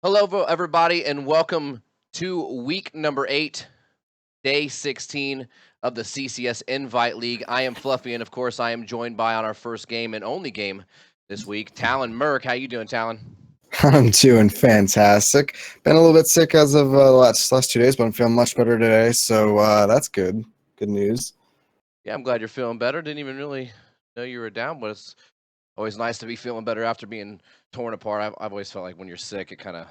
Hello, everybody, and welcome to week number 8, day 16 of the CCS Invite League. I am Fluffy, and of course, I am joined by on our first game and only game this week, Talon Merck. How you doing, Talon? I'm doing fantastic. Been a little bit sick as of the last 2 days, but I'm feeling much better today, so that's good. Good news. Yeah, I'm glad you're feeling better. Didn't even really know you were down, but it's always nice to be feeling better after being torn apart. I've always felt like when you're sick, it kind of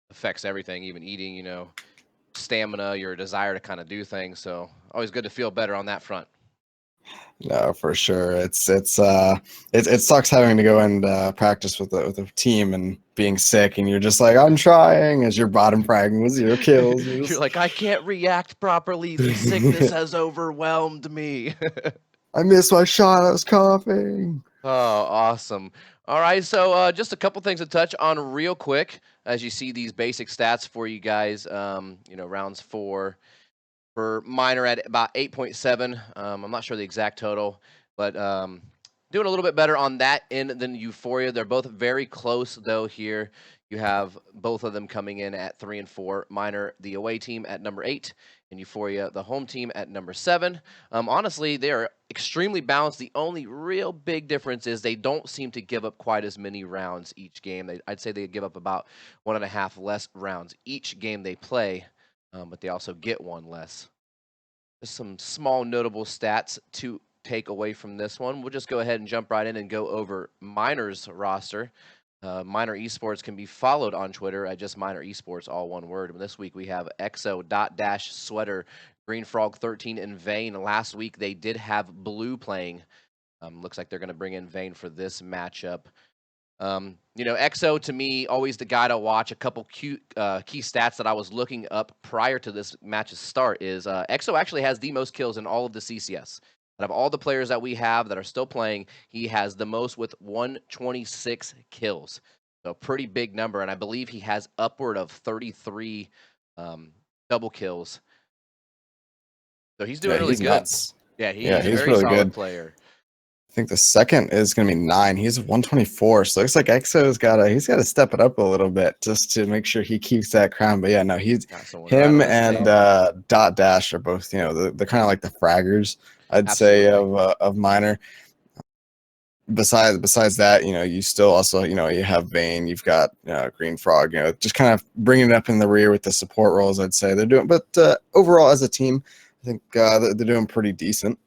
affects everything, even eating, stamina, your desire to kind of do things. So always good to feel better on that front. No, for sure. It sucks having to go and practice with a team and being sick, and you're just like, I'm trying, as your bottom fragging with 0 kills. You're like, I can't react properly. The sickness has overwhelmed me. I missed my shot. I was coughing. Oh, awesome. All right, so just a couple things to touch on real quick as you see these basic stats for you guys. Rounds for minor at about 8.7. I'm not sure the exact total, but doing a little bit better on that end than Euphoria. They're both very close, though, here. You have both of them coming in at 3 and 4. Minor, the away team, at number 8, and Euphoria, the home team, at number 7. Honestly, they are extremely balanced. The only real big difference is they don't seem to give up quite as many rounds each game. I'd say they give up about 1.5 less rounds each game they play, but they also get one less. Just some small notable stats to take away from this one. We'll just go ahead and jump right in and go over Minor's roster. Minor Esports can be followed on Twitter at just Minor Esports, all one word. And this week we have exo.sweater, Green Frog 13, and Vane. Last week they did have Blue playing. Looks like they're going to bring in Vane for this matchup. EXO to me, always the guy to watch. A couple key stats that I was looking up prior to this match's start is EXO actually has the most kills in all of the CCS. Out of all the players that we have that are still playing, he has the most with 126 kills. So pretty big number, and I believe he has upward of 33 double kills. So he's doing Yeah, really he's good. nuts. Yeah, Yeah, he's a he's very really solid good. player. I think the second is going to be 9. He's 124, so it looks like EXO's got to step it up a little bit just to make sure he keeps that crown. But yeah, no, he's Got someone right him on his and tail. Dot Dash are both the kind of like the fraggers, I'd say, Absolutely. of Minor. Besides that, you still also you have Vane, you've got Green Frog, just kind of bringing it up in the rear with the support roles. I'd say they're doing, but overall as a team, I think they're doing pretty decent.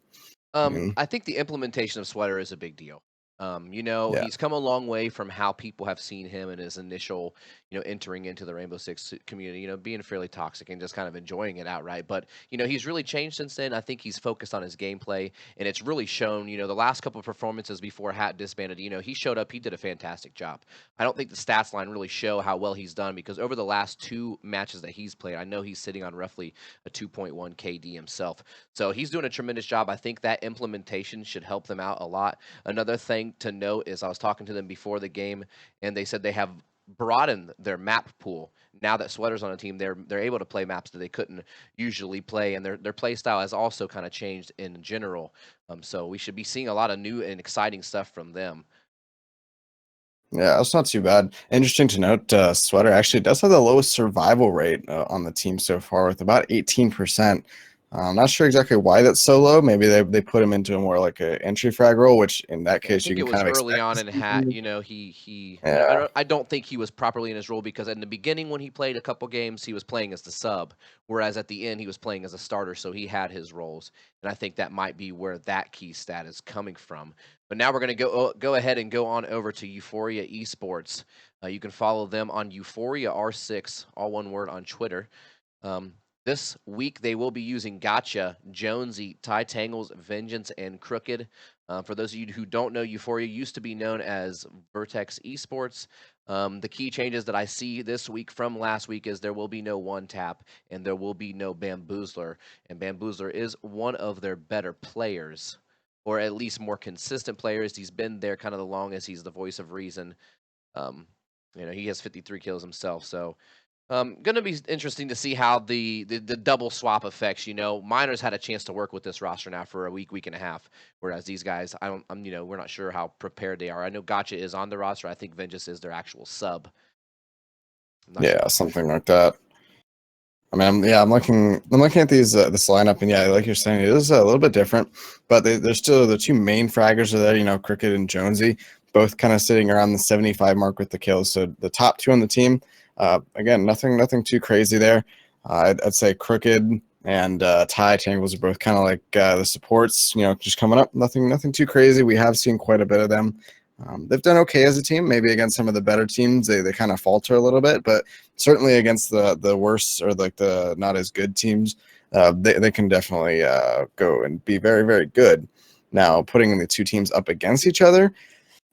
I mean, I think the implementation of Sweater is a big deal. yeah. He's come a long way from how people have seen him in his initial, entering into the Rainbow Six community, being fairly toxic and just kind of enjoying it outright. But, he's really changed since then. I think he's focused on his gameplay, and it's really shown, the last couple of performances before Hat disbanded, he showed up, he did a fantastic job. I don't think the stats line really show how well he's done because over the last 2 matches that he's played, I know he's sitting on roughly a 2.1 KD himself. So he's doing a tremendous job. I think that implementation should help them out a lot. Another thing to note is I was talking to them before the game, and they said they have broadened their map pool. Now that Sweater's on a team, they're able to play maps that they couldn't usually play, and their play style has also kind of changed in general. So we should be seeing a lot of new and exciting stuff from them. Yeah, that's not too bad. Interesting to note, Sweater actually does have the lowest survival rate on the team so far, with about 18%. I'm not sure exactly why that's so low. Maybe they put him into a more like a entry frag role, which in that Yeah, I case you think it can was kind of early expect on to in see Hat. from. He. Yeah, I don't think he was properly in his role because in the beginning when he played a couple games, he was playing as the sub, whereas at the end he was playing as a starter, so he had his roles, and I think that might be where that key stat is coming from. But now we're gonna go ahead and go on over to Euphoria eSports. You can follow them on Euphoria R6, all one word, on Twitter. Um, this week they will be using Gotcha, Jonesy, Ty Tangles, Vengeance, and Crooked. For those of you who don't know, Euphoria used to be known as Vertex Esports. The key changes that I see this week from last week is there will be no one tap and there will be no Bamboozler. And Bamboozler is one of their better players, or at least more consistent players. He's been there kind of the longest. He's the voice of reason. Um, he has 53 kills himself, so going to be interesting to see how the double swap affects. Miners had a chance to work with this roster now for a week and a half, whereas these guys, we're not sure how prepared they are. I know Gotcha is on the roster. I think Vengeance is their actual sub. Yeah, something like that. I mean, I'm looking at these this lineup, and yeah, like you're saying, it is a little bit different, but they're still the two main fraggers are there. You know, Cricket and Jonesy, both kind of sitting around the 75 mark with the kills. So the top two on the team, again, nothing too crazy there. I'd say Crooked and Ty Tangles are both kind of like the supports. You know, just coming up, nothing too crazy. We have seen quite a bit of them. They've done okay as a team. Maybe against some of the better teams, they kind of falter a little bit, but certainly against the worse or like the not as good teams, they can definitely go and be very, very good. Now, putting the two teams up against each other,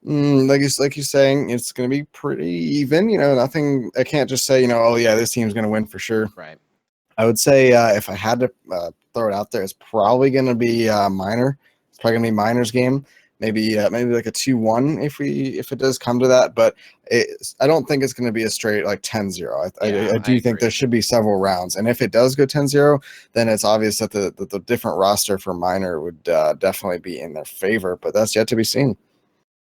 like you're saying, it's going to be pretty even. You know, nothing. I can't just say, you know, oh yeah, this team's going to win for sure. Right. I would say if I had to throw it out there, it's probably going to be Minor. It's probably going to be Minor's game. Maybe like a 2-1 if it does come to that, but I don't think it's going to be a straight like 10-0. I do think there should be several rounds, and if it does go 10-0, then it's obvious that the different roster for Minor would definitely be in their favor, but that's yet to be seen.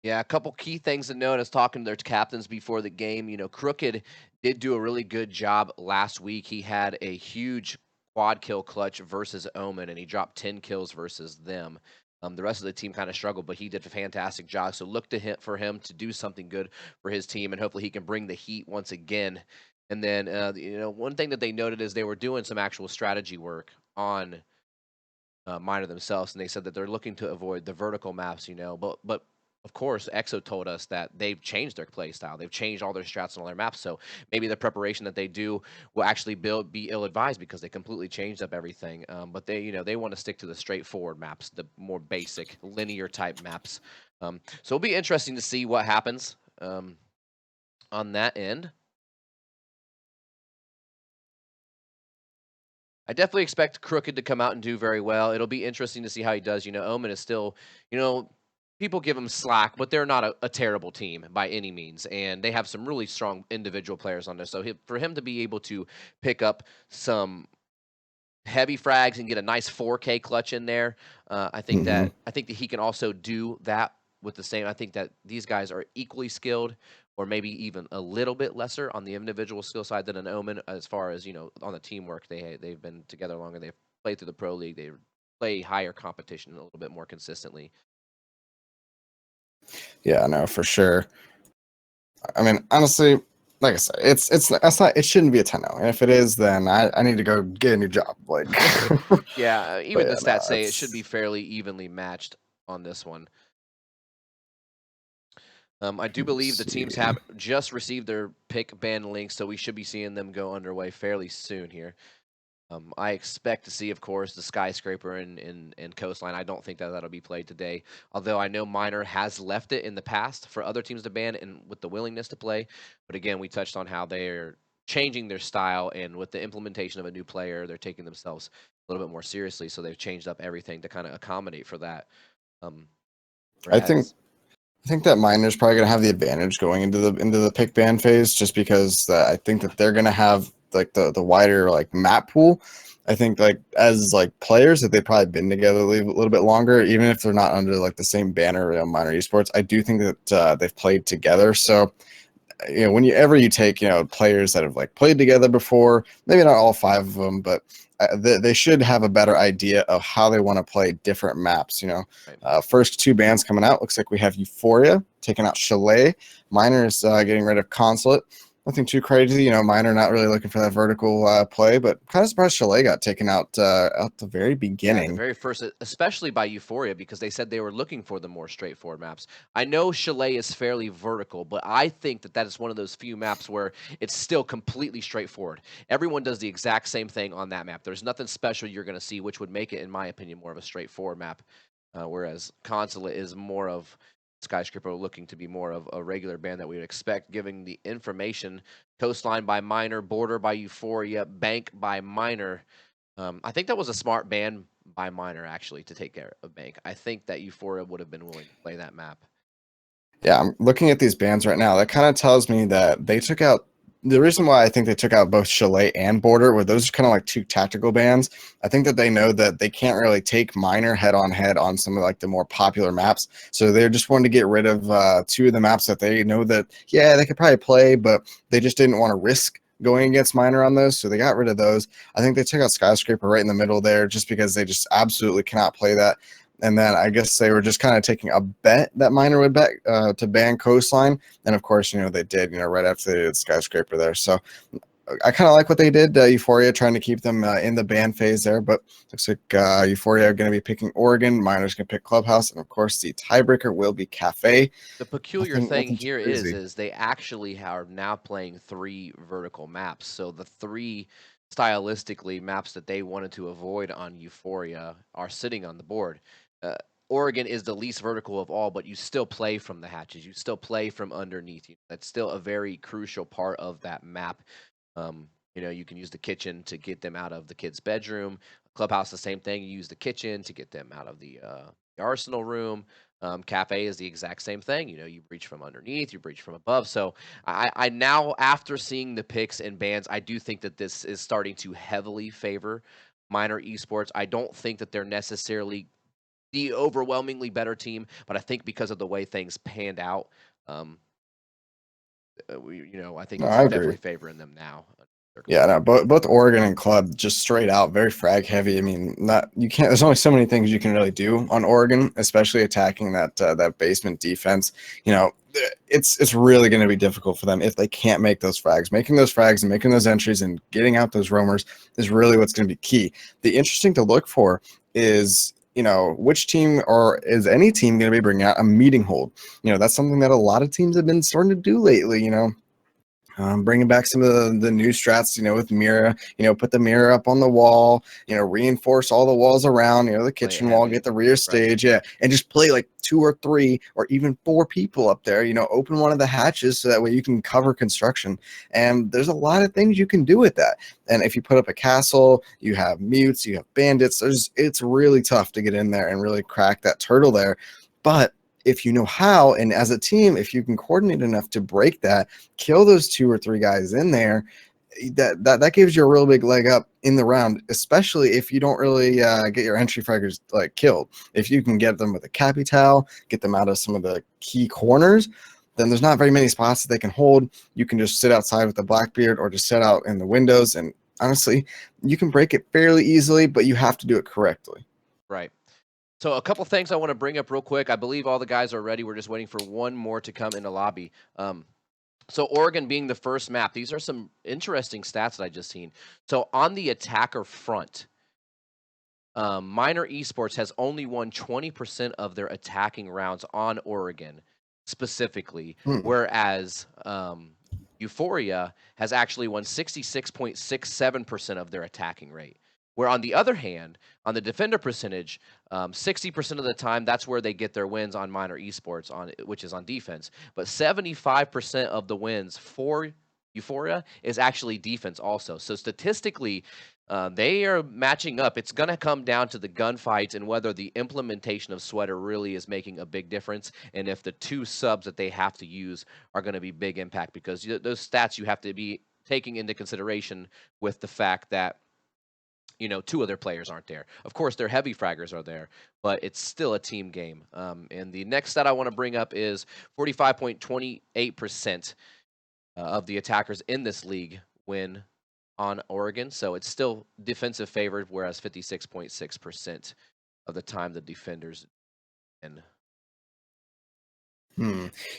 Yeah, a couple key things to note as talking to their captains before the game. You know, Crooked did do a really good job last week. He had a huge quad kill clutch versus Omen, and he dropped 10 kills versus them. The rest of the team kind of struggled, but he did a fantastic job. So look to him for him to do something good for his team, and hopefully he can bring the heat once again. And then, you know, one thing that they noted is they were doing some actual strategy work on Minor themselves, and they said that they're looking to avoid the vertical maps, you know. But of course, EXO told us that they've changed their play style. They've changed all their strats on all their maps. So maybe the preparation that they do will actually be ill advised because they completely changed up everything. But they, you know, they want to stick to the straightforward maps, the more basic linear type maps. So it'll be interesting to see what happens on that end. I definitely expect Crooked to come out and do very well. It'll be interesting to see how he does. You know, Omen is still, you know, people give him slack, but they're not a terrible team by any means. And they have some really strong individual players on there. So for him to be able to pick up some heavy frags and get a nice 4K clutch in there, I think that he can also do that with the same. I think that these guys are equally skilled, or maybe even a little bit lesser on the individual skill side than an Omen. As far as, you know, on the teamwork, they've been together longer. They've played through the pro league. They play higher competition a little bit more consistently. Yeah, no, for sure. I mean, honestly, like I said, it shouldn't be a 10-0. And if it is, then I need to go get a new job. Like, Yeah, even the yeah, stats say it should be fairly evenly matched on this one. I do believe the teams have just received their pick ban links, so we should be seeing them go underway fairly soon here. I expect to see, of course, the skyscraper and coastline. I don't think that that'll be played today, although I know Minor has left it in the past for other teams to ban and with the willingness to play. But again, we touched on how they're changing their style, and with the implementation of a new player, they're taking themselves a little bit more seriously. So they've changed up everything to kind of accommodate for that. I think that Minor's probably going to have the advantage going into the pick ban phase, just because I think that they're going to have like the wider like map pool. I think like as like players that they've probably been together a little bit longer, even if they're not under like the same banner, Minor esports. I do think that they've played together. So, you know, whenever you take, you know, players that have like played together before, maybe not all 5 of them, but they should have a better idea of how they want to play different maps. You know, first 2 bands coming out, looks like we have Euphoria taking out Chalet. Minor's getting rid of Consulate. Nothing too crazy, you know. Minor not really looking for that vertical play, but kind of surprised Chalet got taken out at the very beginning. Yeah, the very first, especially by Euphoria, because they said they were looking for the more straightforward maps. I know Chalet is fairly vertical, but I think that that is one of those few maps where it's still completely straightforward. Everyone does the exact same thing on that map. There's nothing special you're going to see, which would make it, in my opinion, more of a straightforward map, whereas Consulate is more of Skyscraper looking to be more of a regular band that we would expect, giving the information. Coastline by Minor, Border by Euphoria, Bank by Minor. I think that was a smart ban by Minor, actually, to take care of Bank. I think that Euphoria would have been willing to play that map. Yeah, I'm looking at these bans right now. That kind of tells me that they took out the reason why I think they took out both Chalet and Border were those are kind of like 2 tactical bans. I think that they know that they can't really take Minor head on some of like the more popular maps. So they're just wanting to get rid of 2 of the maps that they know that, yeah, they could probably play, but they just didn't want to risk going against minor on those, so they got rid of those. I think they took out skyscraper right in the middle there just because they just absolutely cannot play that. And then I guess they were just kind of taking a bet that minor would bet to ban coastline, and of course, they did. Right after they did skyscraper there. So I kind of like what they did. Euphoria trying to keep them in the ban phase there, but looks like Euphoria are going to be picking Oregon. Minor's going to pick Clubhouse, and of course, the tiebreaker will be Cafe. The peculiar thing Nothing too here crazy. is they actually are now playing 3 vertical maps. So the 3 stylistically maps that they wanted to avoid on Euphoria are sitting on the board. Oregon is the least vertical of all, but you still play from the hatches. You still play from underneath. That's still a very crucial part of that map. You can use the kitchen to get them out of the kid's bedroom. Clubhouse, the same thing. You use the kitchen to get them out of the arsenal room. Cafe is the exact same thing. You breach from underneath, you breach from above. So I now, after seeing the picks and bans, I do think that this is starting to heavily favor minor esports. I don't think that they're necessarily the overwhelmingly better team, but I think because of the way things panned out, I think No, it's I agree. definitely favoring them now. Yeah, no, both Oregon and Club just straight out very frag heavy. I mean, not you can't. There's only so many things you can really do on Oregon, especially attacking that basement defense. It's really going to be difficult for them if they can't make those frags. Making those frags and making those entries and getting out those roamers is really what's going to be key. The interesting to look for is which team or is any team going to be bringing out a meeting hold. That's something that a lot of teams have been starting to do lately. Bringing back some of the new strats, with mirror, put the mirror up on the wall, reinforce all the walls around, the Play it kitchen wall, heavy. get the rear stage, yeah, and just play like 2 or 3 or even 4 people up there, open one of the hatches so that way you can cover construction. And there's a lot of things you can do with that. And if you put up a castle, you have mutes, you have bandits, it's really tough to get in there and really crack that turtle there. But if you know how, and as a team, if you can coordinate enough to break that, kill those 2 or 3 guys in there, that gives you a real big leg up in the round, especially if you don't really get your entry fraggers killed. If you can get them with a capital, get them out of some of the key corners, then there's not very many spots that they can hold. You can just sit outside with the Blackbeard or just sit out in the windows, and honestly, you can break it fairly easily, but you have to do it correctly. Right. So a couple things I want to bring up real quick. I believe all the guys are ready. We're just waiting for one more to come in the lobby. So Oregon being the first map, these are some interesting stats that I just seen. So on the attacker front, Minor Esports has only won 20% of their attacking rounds on Oregon specifically, whereas Euphoria has actually won 66.67% of their attacking rate. Where on the other hand, on the defender percentage, 60% of the time, that's where they get their wins on Minor Esports, which is on defense. But 75% of the wins for Euphoria is actually defense also. So statistically, they are matching up. It's going to come down to the gunfights and whether the implementation of Sweater really is making a big difference, and if the 2 subs that they have to use are going to be big impact, because those stats you have to be taking into consideration with the fact that 2 other players aren't there. Of course, their heavy fraggers are there, but it's still a team game. And the next stat I want to bring up is 45.28% of the attackers in this league win on Oregon. So it's still defensive favored, whereas 56.6% of the time the defenders win.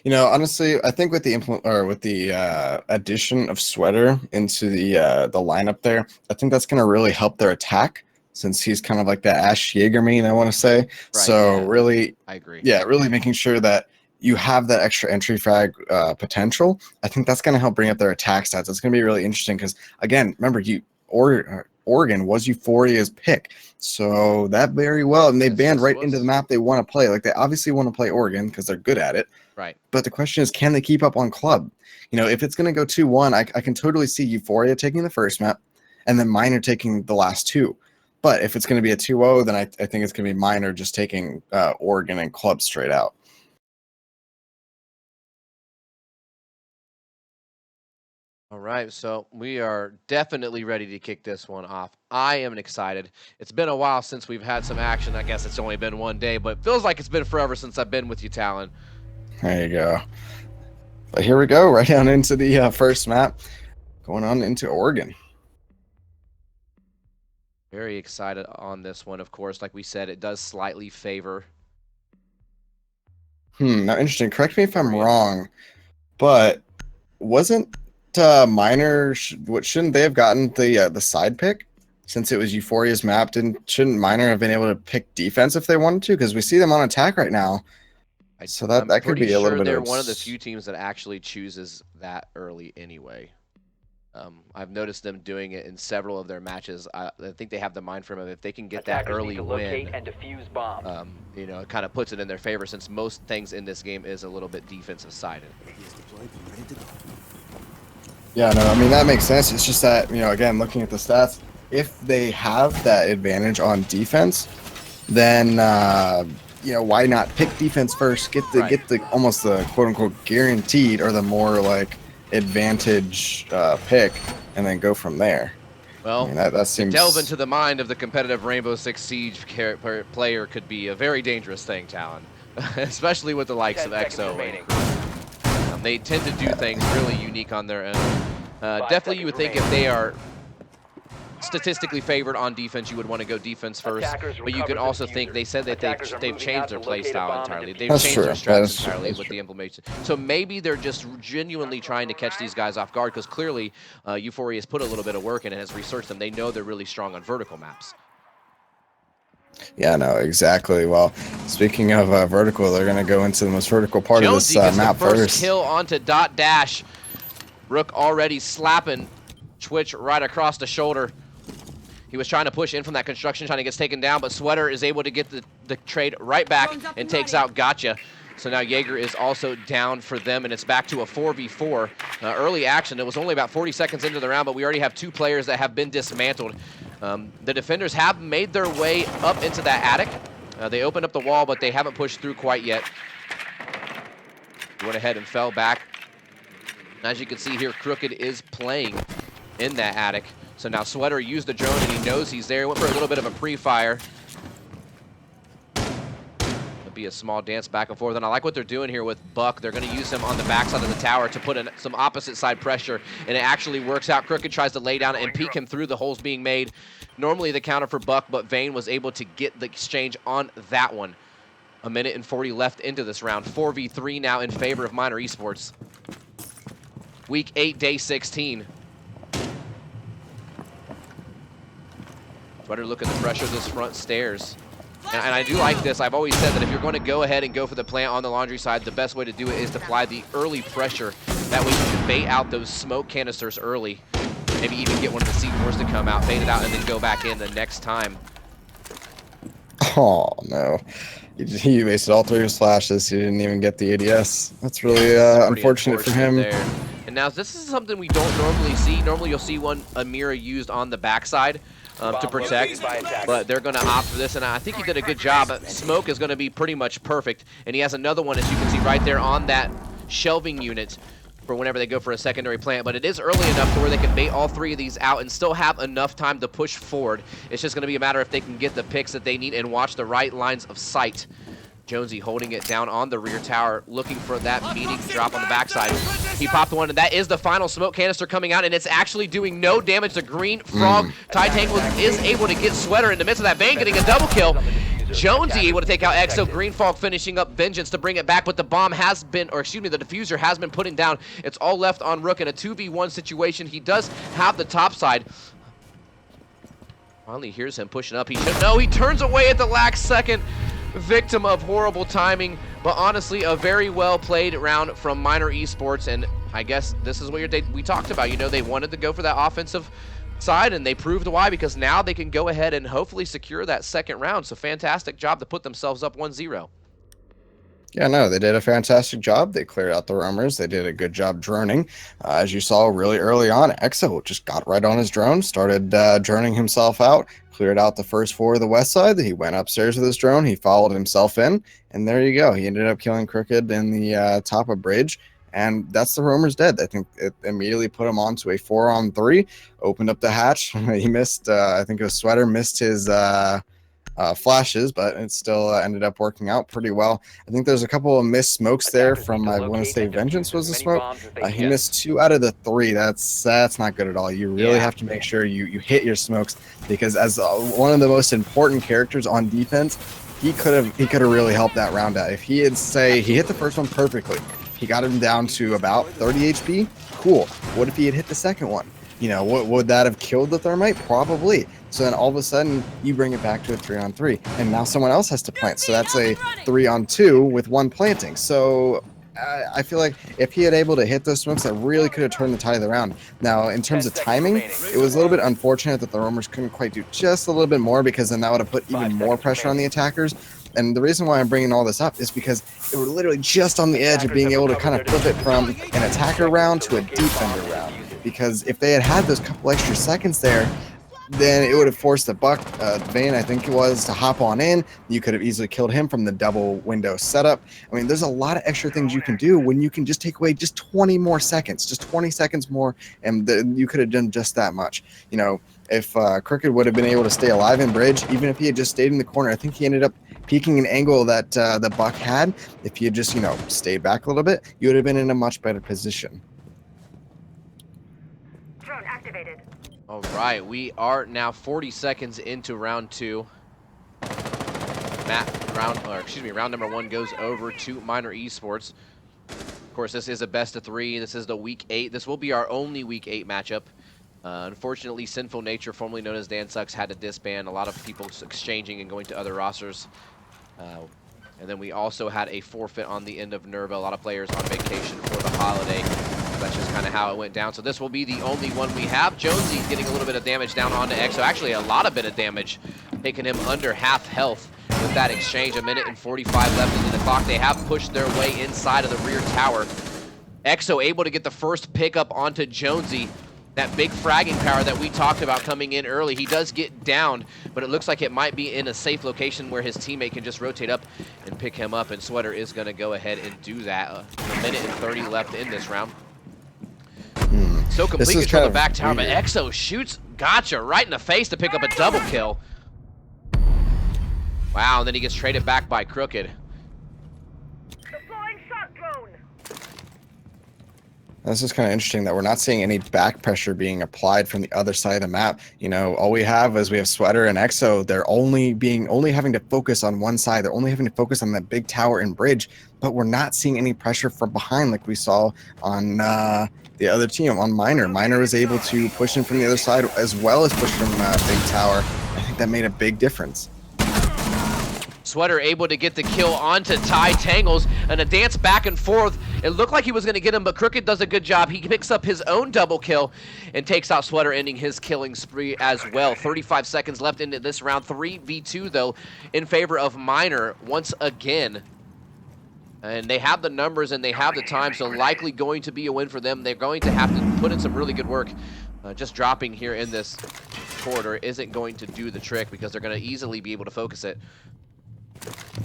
Honestly, I think with the addition of Sweater into the lineup there, I think that's going to really help their attack, since he's kind of like that Ash Jaegermain, I want to say. Right, so yeah, really, I agree. Yeah, really making sure that you have that extra entry frag potential. I think that's going to help bring up their attack stats. It's going to be really interesting because, again, remember Oregon was Euphoria's pick, so that very well, and they banned right into the map they want to play. Like, they obviously want to play Oregon because they're good at it. Right. But the question is, can they keep up on Club? If it's going to go 2-1, I can totally see Euphoria taking the first map and then Minor taking the last 2. But if it's going to be a 2-0, then I think it's going to be Minor just taking Oregon and Club straight out. All right, so we are definitely ready to kick this one off. I am excited. It's been a while since we've had some action. I guess it's only been one day, but it feels like it's been forever since I've been with you, Talon. There you go. But here we go, right down into the first map. going on into Oregon. Very excited on this one, of course. Like we said, it does slightly favor. Now interesting. Correct me if I'm Euphoria. wrong, but wasn't Miner? What shouldn't they have gotten the side pick since it was Euphoria's map? Shouldn't Miner have been able to pick defense if they wanted to? Because we see them on attack right now. So that I'm could pretty be a little sure bit they're of one of the few teams that actually chooses that early anyway. I've noticed them doing it in several of their matches. I think they have the mind frame of if they can get that early win, and defuse bombs. you know, it kind of puts it in their favor since most things in this game is a little bit defensive sided. Yeah, no, I mean, that makes sense. It's just that, you know, again, looking at the stats, if they have that advantage on defense, then, you know, why not pick defense first, get the almost the quote unquote guaranteed or the more like advantage pick, and then go from there. Well, I mean, that seems... to delve into the mind of the competitive Rainbow Six Siege player could be a very dangerous thing, Talon, especially with the likes of EXO. They tend to do things really unique on their own. Definitely, you would think if they are statistically favored on defense, you would want to go defense first. But you could also think they said that they've changed their play style entirely. They've changed their strats entirely with the implementation. So maybe they're just genuinely trying to catch these guys off guard because clearly Euphoria has put a little bit of work in and has researched them. They know they're really strong on vertical maps. Yeah, no, exactly. Well, speaking of vertical, they're going to go into the most vertical part Jonesy of this gets map the first first. kill onto Dot Dash. Rook already slapping Twitch right across the shoulder. He was trying to push in from that construction, trying to get taken down, but Sweater is able to get the trade right back and takes out Gotcha. So now Jaeger is also down for them, and it's back to a 4v4. Early action, it was only about 40 seconds into the round, but we already have 2 players that have been dismantled. The defenders have made their way up into that attic. They opened up the wall, but they haven't pushed through quite yet. Went ahead and fell back. As you can see here, Crooked is playing in that attic. So now Sweater used the drone and he knows he's there. Went for a little bit of a pre-fire. It'll be a small dance back and forth. And I like what they're doing here with Buck. They're going to use him on the backside of the tower to put in some opposite side pressure. And it actually works out. Crooked tries to lay down and peek him through the holes being made. Normally the counter for Buck, but Vayne was able to get the exchange on that one. 1 minute and 40 left into this round. 4v3 now in favor of Miner Esports. Week 8, day 16. Better look at the pressure of this front stairs. And I do like this. I've always said that if you're going to go ahead and go for the plant on the laundry side, the best way to do it is to apply the early pressure. That way you can bait out those smoke canisters early. Maybe even get one of the C4s to come out, bait it out, and then go back in the next time. Oh, no. He wasted all 3 of his flashes. He didn't even get the ADS. That's really unfortunate for him. There. And now this is something we don't normally see. Normally you'll see one Amira used on the backside to protect, but they're going to opt for this, and I think he did a good job. Smoke is going to be pretty much perfect, and he has another one, as you can see right there on that shelving unit for whenever they go for a secondary plant, but it is early enough to where they can bait all 3 of these out and still have enough time to push forward. It's just going to be a matter if they can get the picks that they need and watch the right lines of sight. Jonesy holding it down on the rear tower, looking for that meeting drop on the backside. He popped one, and that is the final smoke canister coming out, and it's actually doing no damage to Green Frog. Titangle is able to get Sweater in the midst of that. Vayne getting a double kill. Jonesy able to take out EXO. Green Frog finishing up Vengeance to bring it back, but the bomb has been, or excuse me, the diffuser has been putting down. It's all left on Rook in a 2v1 situation. He does have the top side. Finally hears him pushing up. He should know. He turns away at the last second. Victim of horrible timing, but honestly a very well played round from Miner Esports, and I guess this is what we talked about. You know, they wanted to go for that offensive side, and they proved why, because now they can go ahead and hopefully secure that second round. So fantastic job to put themselves up 1-0. Yeah, no, they did a fantastic job. They cleared out the roamers. They did a good job droning. As you saw really early on, EXO just got right on his drone, started droning himself out, cleared out the first 4 of the west side. He went upstairs with his drone. He followed himself in, and there you go. He ended up killing Crooked in the top of bridge, and that's the roamers dead. I think it immediately put him onto a 4-on-3, opened up the hatch. He missed, I think it was Sweater, missed his flashes, but it still ended up working out pretty well. I think there's a couple of missed smokes there from, I want to say Vengeance was the smoke. He missed 2 out of the 3. That's not good at all. You really have to make sure you hit your smokes, because as one of the most important characters on defense, he could have really helped that round out. If he had, say, he hit the first one perfectly, he got him down to about 30 HP, cool. What if he had hit the second one? You know, what would that have killed the thermite? Probably. So then all of a sudden you bring it back to a 3-on-3, and now someone else has to plant. So that's a 3-on-2 with 1 planting. So I feel like if he had able to hit those smokes, that really could have turned the tide of the round. Now, in terms of timing, it was a little bit unfortunate that the roamers couldn't quite do just a little bit more, because then that would have put even more pressure on the attackers. And the reason why I'm bringing all this up is because they were literally just on the edge of being able to kind of flip it from an attacker round to a defender round. Because if they had had those couple extra seconds there, then it would have forced the Buck, Vayne, I think it was, to hop on in. You could have easily killed him from the double window setup. I mean, there's a lot of extra things you can do when you can just take away just 20 more seconds, just 20 seconds more, and you could have done just that much. You know, if Crooked would have been able to stay alive in bridge, even if he had just stayed in the corner, I think he ended up peeking an angle that the Buck had. If he had just, you know, stayed back a little bit, you would have been in a much better position. Drone activated. All right, we are now 40 seconds into round 2. Round number 1 goes over to Miner Esports. Of course, this is a best of 3. This is the week 8. This will be our only week 8 matchup. Unfortunately, Sinful Nature, formerly known as Dan Sucks, had to disband. A lot of people exchanging and going to other rosters. And then we also had a forfeit on the end of Nerva. A lot of players on vacation for the holiday. That's just kind of how it went down. So this will be the only one we have. Jonesy getting a little bit of damage down onto EXO. Actually, a lot of bit of damage, taking him under half health with that exchange. 1:45 left into the clock. They have pushed their way inside of the rear tower. EXO able to get the first pickup onto Jonesy. That big fragging power that we talked about coming in early. He does get down, but it looks like it might be in a safe location where his teammate can just rotate up and pick him up, and Sweater is going to go ahead and do that. 1:30 left in this round. So complete control of the back tower, but EXO shoots Gotcha right in the face to pick up a double kill. Wow, and then he gets traded back by Crooked. Deploying shock drone. This is kind of interesting that we're not seeing any back pressure being applied from the other side of the map. You know, all we have is we have Sweater and EXO. They're only having to focus on one side. They're only having to focus on that big tower and bridge, but we're not seeing any pressure from behind like we saw on the other team, on Miner. Miner was able to push in from the other side as well as push from big tower. I think that made a big difference. Sweater able to get the kill onto Ty Tangles, and a dance back and forth. It looked like he was going to get him, but Crooked does a good job. He picks up his own double kill and takes out Sweater, ending his killing spree as well. 35 seconds left into this round. 3v2, though, in favor of Miner once again. And they have the numbers and they have the time, so likely going to be a win for them. They're going to have to put in some really good work. Just dropping here in this corridor isn't going to do the trick because they're going to easily be able to focus it.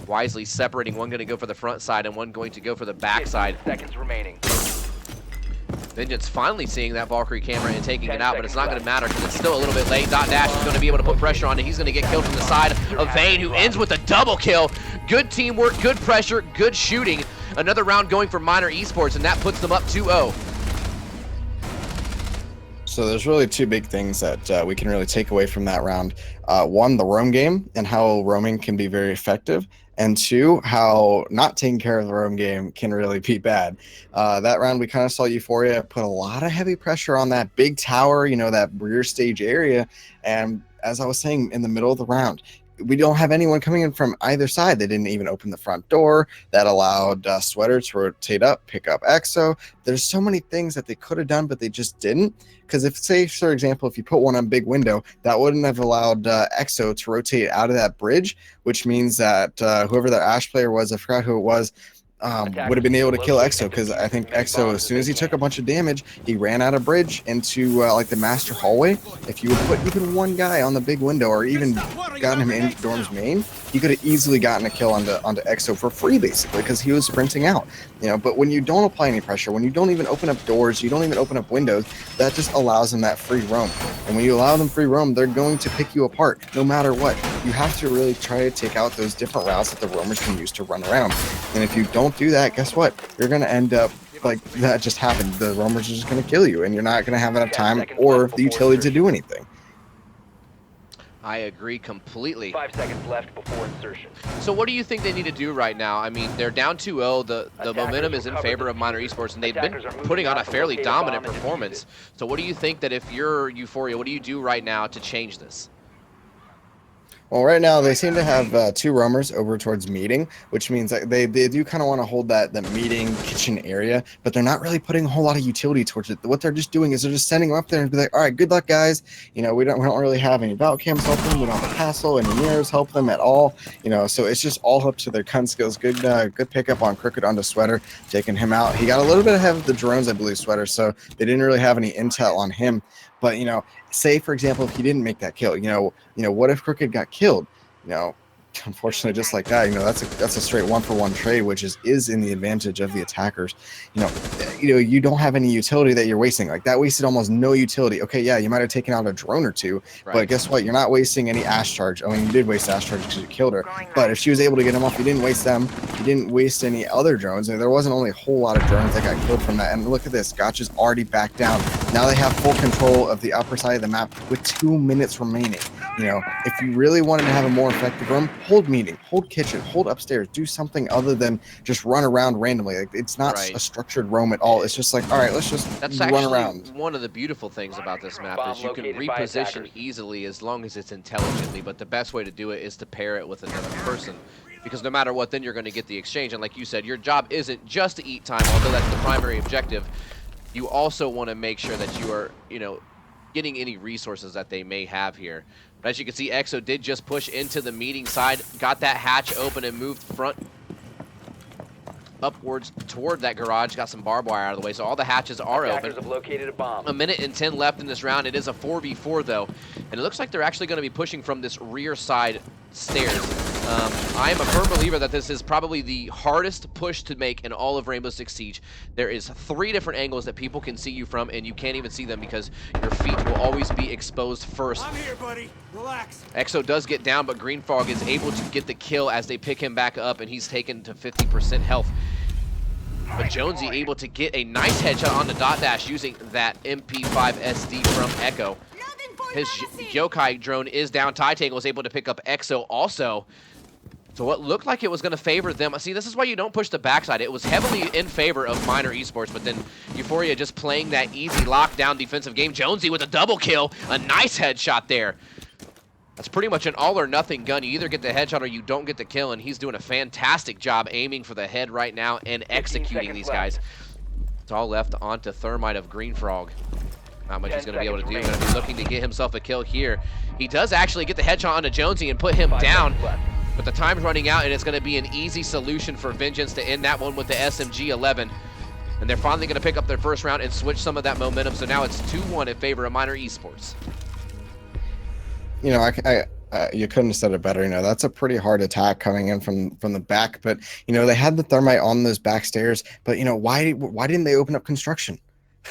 Wisely separating, one going to go for the front side and one going to go for the back side. Seconds remaining. Vengeance finally seeing that Valkyrie camera and taking it out, but it's not going to matter because it's still a little bit late. Dot Dash is going to be able to put pressure on it. He's going to get killed from the side of Vayne, who ends with a double kill. Good teamwork, good pressure, good shooting. Another round going for Miner Esports, and that puts them up 2-0. So there's really two big things that we can really take away from that round. One, the roam game and how roaming can be very effective. And two, how not taking care of the roam game can really be bad. That round, we kind of saw Euphoria put a lot of heavy pressure on that big tower, you know, that rear stage area. And as I was saying, in the middle of the round, we don't have anyone coming in from either side. They didn't even open the front door. That allowed Sweater to rotate up, pick up EXO. There's so many things that they could have done, but they just didn't. Because if, say, for example, if you put one on big window, that wouldn't have allowed EXO to rotate out of that bridge, which means that whoever the Ash player was, I forgot who it was, would have been able to kill EXO, because I think EXO, as soon as he took a bunch of damage, he ran out of bridge into like the master hallway. If you would put even one guy on the big window, or even gotten him in Dorm's main, he could have easily gotten a kill onto EXO for free, basically, because he was sprinting out. But when you don't apply any pressure, when you don't even open up doors, you don't even open up windows, that just allows them that free roam. And when you allow them free roam, they're going to pick you apart no matter what. You have to really try to take out those different routes that the roamers can use to run around. And if you don't do that, guess what? You're going to end up like that just happened. The roamers are just going to kill you, and you're not going to have enough time or the utility to do anything. I agree completely. 5 seconds left before insertion. So what do you think they need to do right now? I mean, they're down 2-0. The momentum is in favor of Minor Esports, and they've been putting on a fairly dominant performance. So what do you think that if you're Euphoria, what do you do right now to change this? Well, right now they seem to have 2 roamers over towards meeting, which means that they do kind of want to hold that meeting kitchen area, but they're not really putting a whole lot of utility towards it. What they're just doing is they're just sending them up there and be like, all right, good luck, guys. We don't really have any bout cams help them. We don't have a castle, any mirrors help them at all. So it's just all up to their gun skills. Good pickup on Crooked onto Sweater, taking him out. He got a little bit ahead of the drones, I believe, Sweater, so they didn't really have any intel on him. But, say, for example, if he didn't make that kill, what if Crooked got killed? Unfortunately, just like that, that's a straight 1-for-1 trade, which is in the advantage of the attackers. You don't have any utility that you're wasting. Like, that wasted almost no utility. Okay, yeah, you might have taken out a drone or two, right, but guess what? You're not wasting any Ash Charge. I mean, you did waste Ash Charge because you killed her, but if she was able to get him off, you didn't waste them. You didn't waste any other drones. There wasn't only a whole lot of drones that got killed from that. And look at this, Gotch is already back down. Now they have full control of the upper side of the map with 2 minutes remaining. If you really wanted to have a more effective room, hold meeting, hold kitchen, hold upstairs, do something other than just run around randomly. Like, it's not a structured roam at all. It's just like, all right, let's just run around. One of the beautiful things about this map is you can reposition easily as long as it's intelligently, but the best way to do it is to pair it with another person, because no matter what, then you're going to get the exchange. And like you said, your job isn't just to eat time, although that's the primary objective. You also want to make sure that you are, getting any resources that they may have here. But as you can see, EXO did just push into the meeting side, got that hatch open and moved front upwards toward that garage, got some barbed wire out of the way, so all the hatches are open. Have located a bomb. 1:10 left in this round. It is a 4v4 though, and it looks like they're actually going to be pushing from this rear side stairs. I am a firm believer that this is probably the hardest push to make in all of Rainbow Six Siege. There is 3 different angles that people can see you from, and you can't even see them because your feet will always be exposed first. I'm here, buddy. Relax. EXO does get down, but Green Frog is able to get the kill as they pick him back up, and he's taken to 50% health. But Jonesy able to get a nice headshot on the dot dash using that MP5 SD from Echo. His Yokai drone is down. Titangle was able to pick up EXO also. So what looked like it was going to favor them. See, this is why you don't push the backside. It was heavily in favor of Minor Esports, but then Euphoria just playing that easy lockdown defensive game. Jonesy with a double kill. A nice headshot there. That's pretty much an all-or-nothing gun. You either get the headshot or you don't get the kill, and he's doing a fantastic job aiming for the head right now and executing these guys. It's all left onto Thermite of Green Frog. Not much he's going to be able to do. Going to be looking to get himself a kill here. He does actually get the headshot onto Jonesy and put him down, but the time's running out, and it's going to be an easy solution for Vengeance to end that one with the SMG-11. And they're finally going to pick up their first round and switch some of that momentum. So now it's 2-1 in favor of Minor Esports. You couldn't have said it better. That's a pretty hard attack coming in from the back. But they had the Thermite on those back stairs. But why didn't they open up construction?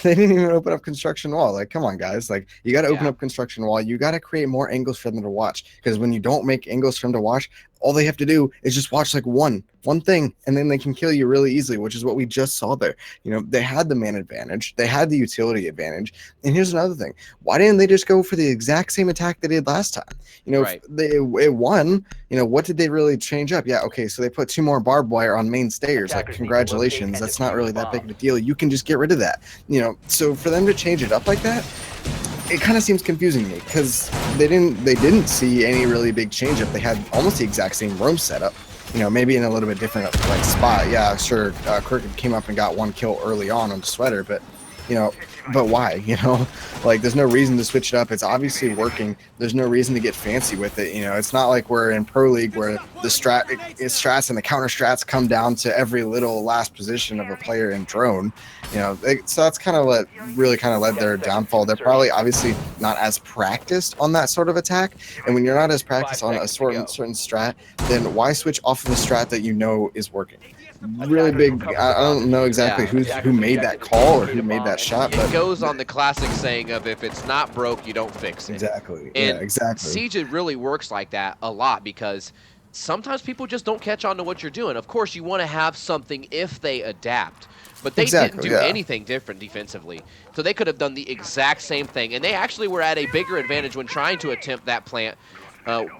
They didn't even open up construction wall. Like, come on, guys. Like, you got to open up construction wall. You got to create more angles for them to watch. Because when you don't make angles for them to watch, all they have to do is just watch like one thing, and then they can kill you really easily, which is what we just saw there. They had the man advantage, they had the utility advantage. And here's another thing: why didn't they just go for the exact same attack they did last time? Right. It won. What did they really change up? Yeah, okay, so they put 2 more barbed wire on main stairs. Like, congratulations, that's not really that big of a deal. You can just get rid of that. So for them to change it up like that, it kind of seems confusing to me, because they didn't see any really big change up. They had almost the exact same room setup, maybe in a little bit different like spot. Yeah, sure, Crooked came up and got 1 kill early on the Sweater, but you know, but why? You know, like there's no reason to switch it up. It's obviously working. There's no reason to get fancy with it. You know, it's not like we're in pro league where the strats and the counter strats come down to every little last position of a player in drone. You know, so that's kind of what really kind of led their downfall. They're probably obviously not as practiced on that sort of attack, and when you're not as practiced on a certain strat, then why switch off of a strat that you know is working? Really big. I don't know exactly who made that call or who made that shot, but it goes on the classic saying of if it's not broke, you don't fix it. Exactly. And yeah, exactly. Siege really works like that a lot because sometimes people just don't catch on to what you're doing. Of course, you want to have something if they adapt. But they didn't do anything different defensively. So they could have done the exact same thing. And they actually were at a bigger advantage when trying to attempt that plant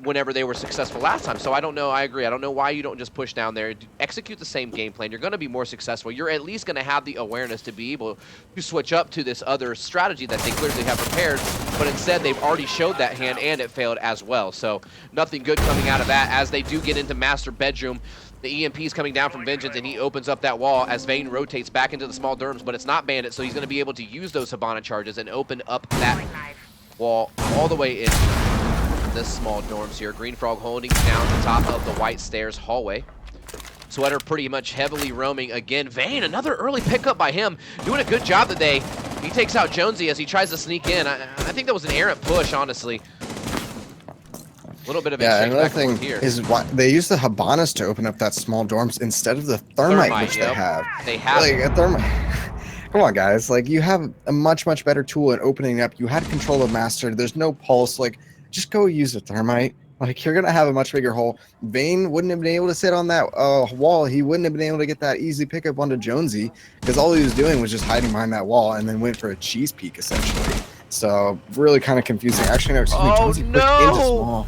whenever they were successful last time. So I don't know. I agree. I don't know why you don't just push down there. Execute the same game plan. You're going to be more successful. You're at least going to have the awareness to be able to switch up to this other strategy that they clearly have prepared. But instead, they've already showed that hand, and it failed as well. So nothing good coming out of that as they do get into master bedroom. The EMP is coming down from Vengeance, and he opens up that wall as Vayne rotates back into the small derms, but it's not Bandit, so he's going to be able to use those Hibana charges and open up that wall all the way in this small dorms here. Green Frog holding down the top of the white stairs hallway. Sweater pretty much heavily roaming again. Vayne, another early pickup by him, doing a good job today. He takes out Jonesy as he tries to sneak in. I think that was an errant push, honestly. A little bit of another thing here is why they use the Habanas to open up that small dorms instead of the thermite which they have. They have like a thermite. Come on, guys! Like you have a much better tool in opening up. You had control of master. There's no pulse. Like just go use a thermite. Like you're gonna have a much bigger hole. Vayne wouldn't have been able to sit on that wall. He wouldn't have been able to get that easy pickup onto Jonesy because all he was doing was just hiding behind that wall and then went for a cheese peek essentially. So really kind of confusing. Actually, no, excuse me. Jonesy pushed into small.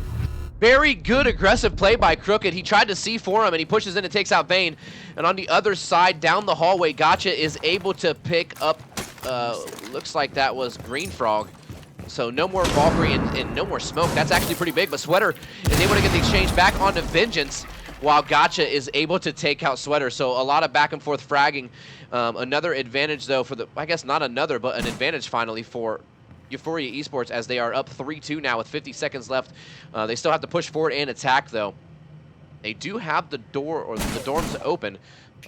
Very good aggressive play by Crooked. He tried to see for him, and he pushes in and takes out Vayne. And on the other side, down the hallway, Gotcha is able to pick up, looks like that was Green Frog. So no more Valkyrie and no more smoke. That's actually pretty big, but Sweater is able to get the exchange back onto Vengeance, while Gotcha is able to take out Sweater. So a lot of back and forth fragging. Another advantage, though, for the, I guess not another, but an advantage finally for Euphoria eSports as they are up 3-2 now with 50 seconds left. They still have to push forward and attack, though. They do have the door, or the dorms open,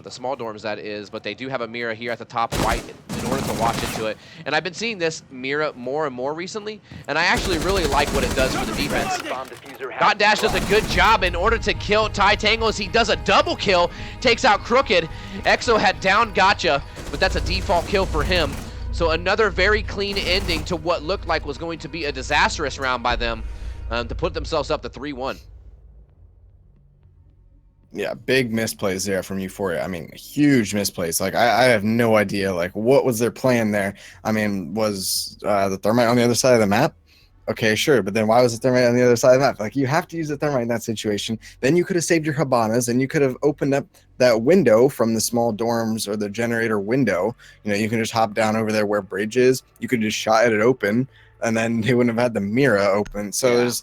the small dorms that is, but they do have a mirror here at the top right in order to watch into it. And I've been seeing this mirror more and more recently, and I actually really like what it does for the defense. Dash does a good job in order to kill Ty Tangles. He does a double kill, takes out Crooked. Exo had down Gotcha, but that's a default kill for him. So another very clean ending to what looked like was going to be a disastrous round by them to put themselves up to 3-1. Yeah, big misplays there from Euphoria. I mean, huge misplays. Like, I have no idea, like, what was their plan there? I mean, was the thermite on the other side of the map? Okay, sure, but then why was the thermite on the other side of the map? Like, you have to use the thermite in that situation. Then you could have saved your Habanas, and you could have opened up that window from the small dorms or the generator window. You know, you can just hop down over there where bridge is. You could just shot it open, and then they wouldn't have had the Mira open. So there's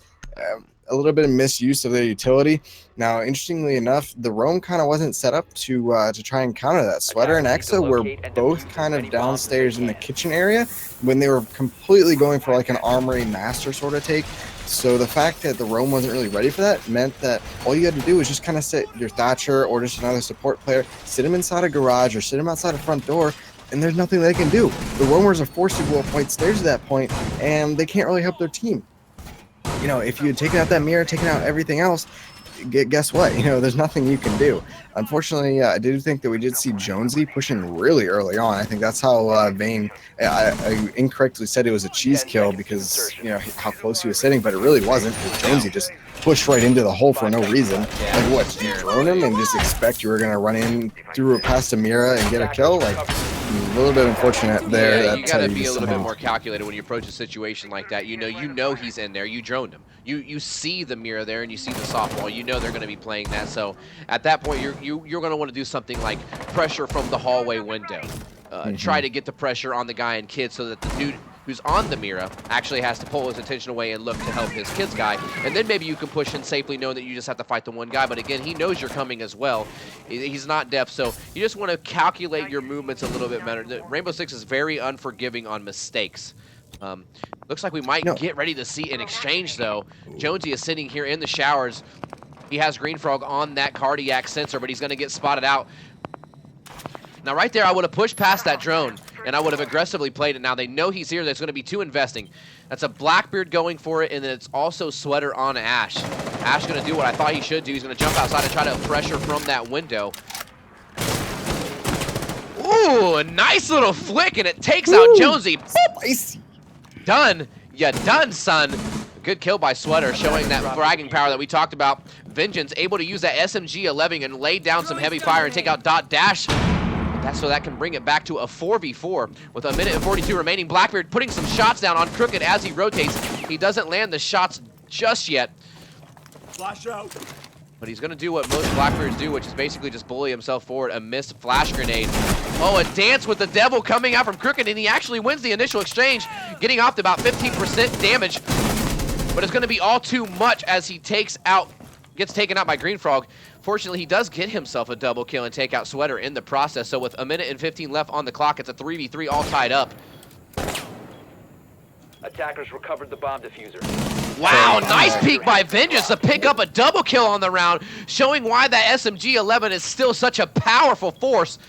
a little bit of misuse of their utility. Now, interestingly enough, the roam kind of wasn't set up to try and counter that. Sweater and Exa were both kind of downstairs in the kitchen area when they were completely going for like an armory master sort of take. So the fact that the roam wasn't really ready for that meant that all you had to do was just kind of sit your Thatcher or just another support player, sit him inside a garage or sit him outside a front door, and there's nothing they can do. The roamers are forced to go up white stairs at that point, and they can't really help their team. You know, if you had taken out that mirror, taken out everything else, guess what? You know, there's nothing you can do. Unfortunately, I did think that we did see Jonesy pushing really early on. I think that's how Vayne, I incorrectly said it was a cheese kill because, you know, how close he was sitting, but it really wasn't. Jonesy just pushed right into the hole for no reason. Like, what, you drone him and just expect you were going to run in through past a mirror and get a kill? Like, a little bit unfortunate there. Yeah, you got to be a little bit more calculated when you approach a situation like that. You know he's in there. You droned him. You see the mirror there and you see the softball. You know they're going to be playing that. So at that point, you're going to want to do something like pressure from the hallway window. Try to get the pressure on the guy and kid so that the dude who's on the Mira actually has to pull his attention away and look to help his kid's guy. And then maybe you can push in safely knowing that you just have to fight the one guy. But again, he knows you're coming as well. He's not deaf, so you just want to calculate your movements a little bit better. Rainbow Six is very unforgiving on mistakes. Looks like we might get ready to see an exchange, though. Jonesy is sitting here in the showers. He has Green Frog on that cardiac sensor, but he's going to get spotted out. Now, right there, I would have pushed past that drone, and I would have aggressively played it. Now, they know he's here. There's going to be 2 investing. That's a Blackbeard going for it, and then it's also Sweater on Ash. Ash going to do what I thought he should do. He's going to jump outside and try to pressure from that window. Ooh, a nice little flick, and it takes out Jonesy. Spicy. Done. Yeah, done, son. Good kill by Sweater, showing that fragging power that we talked about. Vengeance able to use that SMG-11 and lay down some heavy fire and take out Dot Dash. That's so that can bring it back to a 4v4 with a minute and 42 remaining. Blackbeard putting some shots down on Crooked as he rotates. He doesn't land the shots just yet. Flash out. But he's going to do what most Blackbeards do, which is basically just bully himself forward. A missed flash grenade. Oh, a dance with the devil coming out from Crooked, and he actually wins the initial exchange, getting off to about 15% damage. But it's going to be all too much as he gets taken out by Green Frog. Fortunately, he does get himself a double kill and take out Sweater in the process. So with a minute and 15 left on the clock, it's a 3v3 all tied up. Attackers recovered the bomb diffuser. Wow, nice peek by Vengeance to pick up a double kill on the round, showing why that SMG-11 is still such a powerful force.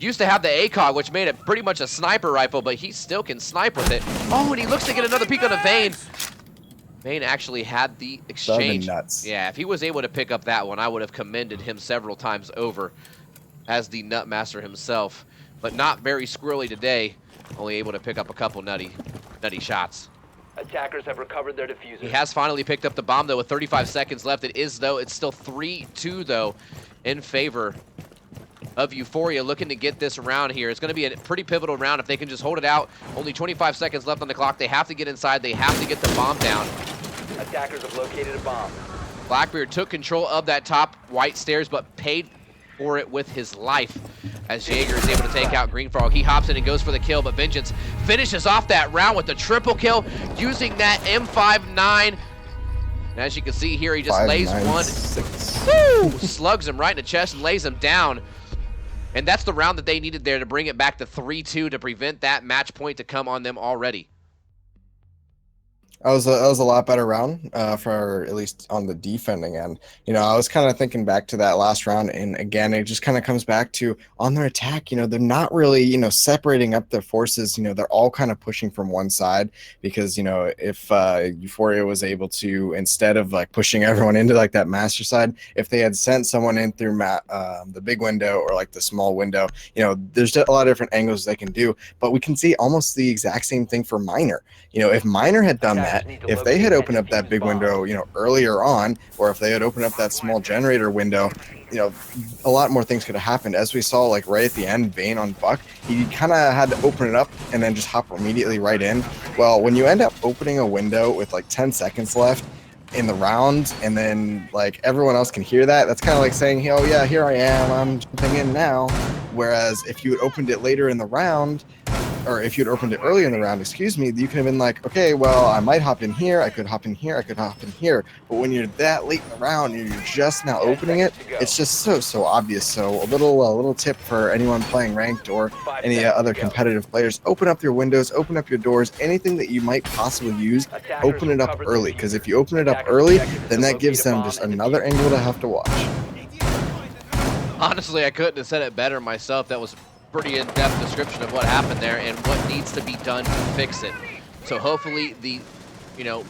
Used to have the ACOG, which made it pretty much a sniper rifle, but he still can snipe with it. Oh, and he looks to get another peek on the Vayne. Vayne actually had the exchange. Nuts. Yeah, if he was able to pick up that one, I would have commended him several times over as the Nutmaster himself. But not very squirrely today, only able to pick up a couple nutty shots. Attackers have recovered their diffuser. He has finally picked up the bomb, though, with 35 seconds left. It's still 3-2, though, in favor of Euphoria, looking to get this round here. It's going to be a pretty pivotal round if they can just hold it out. Only 25 seconds left on the clock. They have to get inside. They have to get the bomb down. Attackers have located a bomb. Blackbeard took control of that top white stairs, but paid for it with his life as Jaeger is able to take out Green Frog. He hops in and goes for the kill, but Vengeance finishes off that round with the triple kill using that M59. And as you can see here, he just lays one. Woo! Slugs him right in the chest and lays him down. And that's the round that they needed there to bring it back to 3-2 to prevent that match point to come on them already. That was a lot better round for at least on the defending end. You know, I was kind of thinking back to that last round, and again, it just kind of comes back to on their attack. You know, they're not really separating up their forces. You know, they're all kind of pushing from one side because if Euphoria was able to, instead of like pushing everyone into like that master side, if they had sent someone in through the big window or like the small window, there's a lot of different angles they can do. But we can see almost the exact same thing for Miner. If Miner had done that, if they had opened up that big window, earlier on, or if they had opened up that small generator window, a lot more things could have happened. As we saw, like right at the end, Vayne on Buck, he kind of had to open it up and then just hop immediately right in. Well, when you end up opening a window with like 10 seconds left in the round, and then like everyone else can hear that, that's kind of like saying, oh yeah, here I am, I'm jumping in now. Whereas if you had opened it later in the round, or if you'd opened it earlier in the round, excuse me, you could have been like, okay, well, I might hop in here, I could hop in here, I could hop in here. But when you're that late in the round and you're just now opening it, it's just so obvious. So a little tip for anyone playing ranked or any other competitive players: open up your windows, open up your doors, anything that you might possibly use, open it up early. Because if you open it up early, then that gives them just another angle to have to watch. Honestly, I couldn't have said it better myself. That was pretty in-depth description of what happened there and what needs to be done to fix it. So hopefully the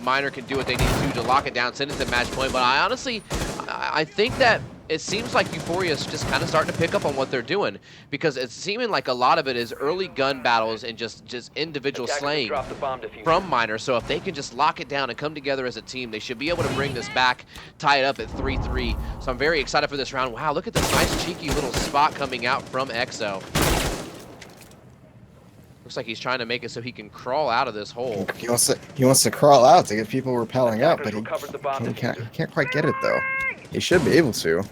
Miner can do what they need to lock it down, send it to match point. But I think that it seems like Euphoria is just kind of starting to pick up on what they're doing, because it's seeming like a lot of it is early gun battles and just individual slaying from Miner. So if they can just lock it down and come together as a team, they should be able to bring this back, tie it up at 3-3. So I'm very excited for this round. Wow, look at this nice cheeky little spot coming out from EXO. Looks like he's trying to make it so he can crawl out of this hole. He wants to crawl out to get people repelling up, but he can't quite get it though. He should be able to.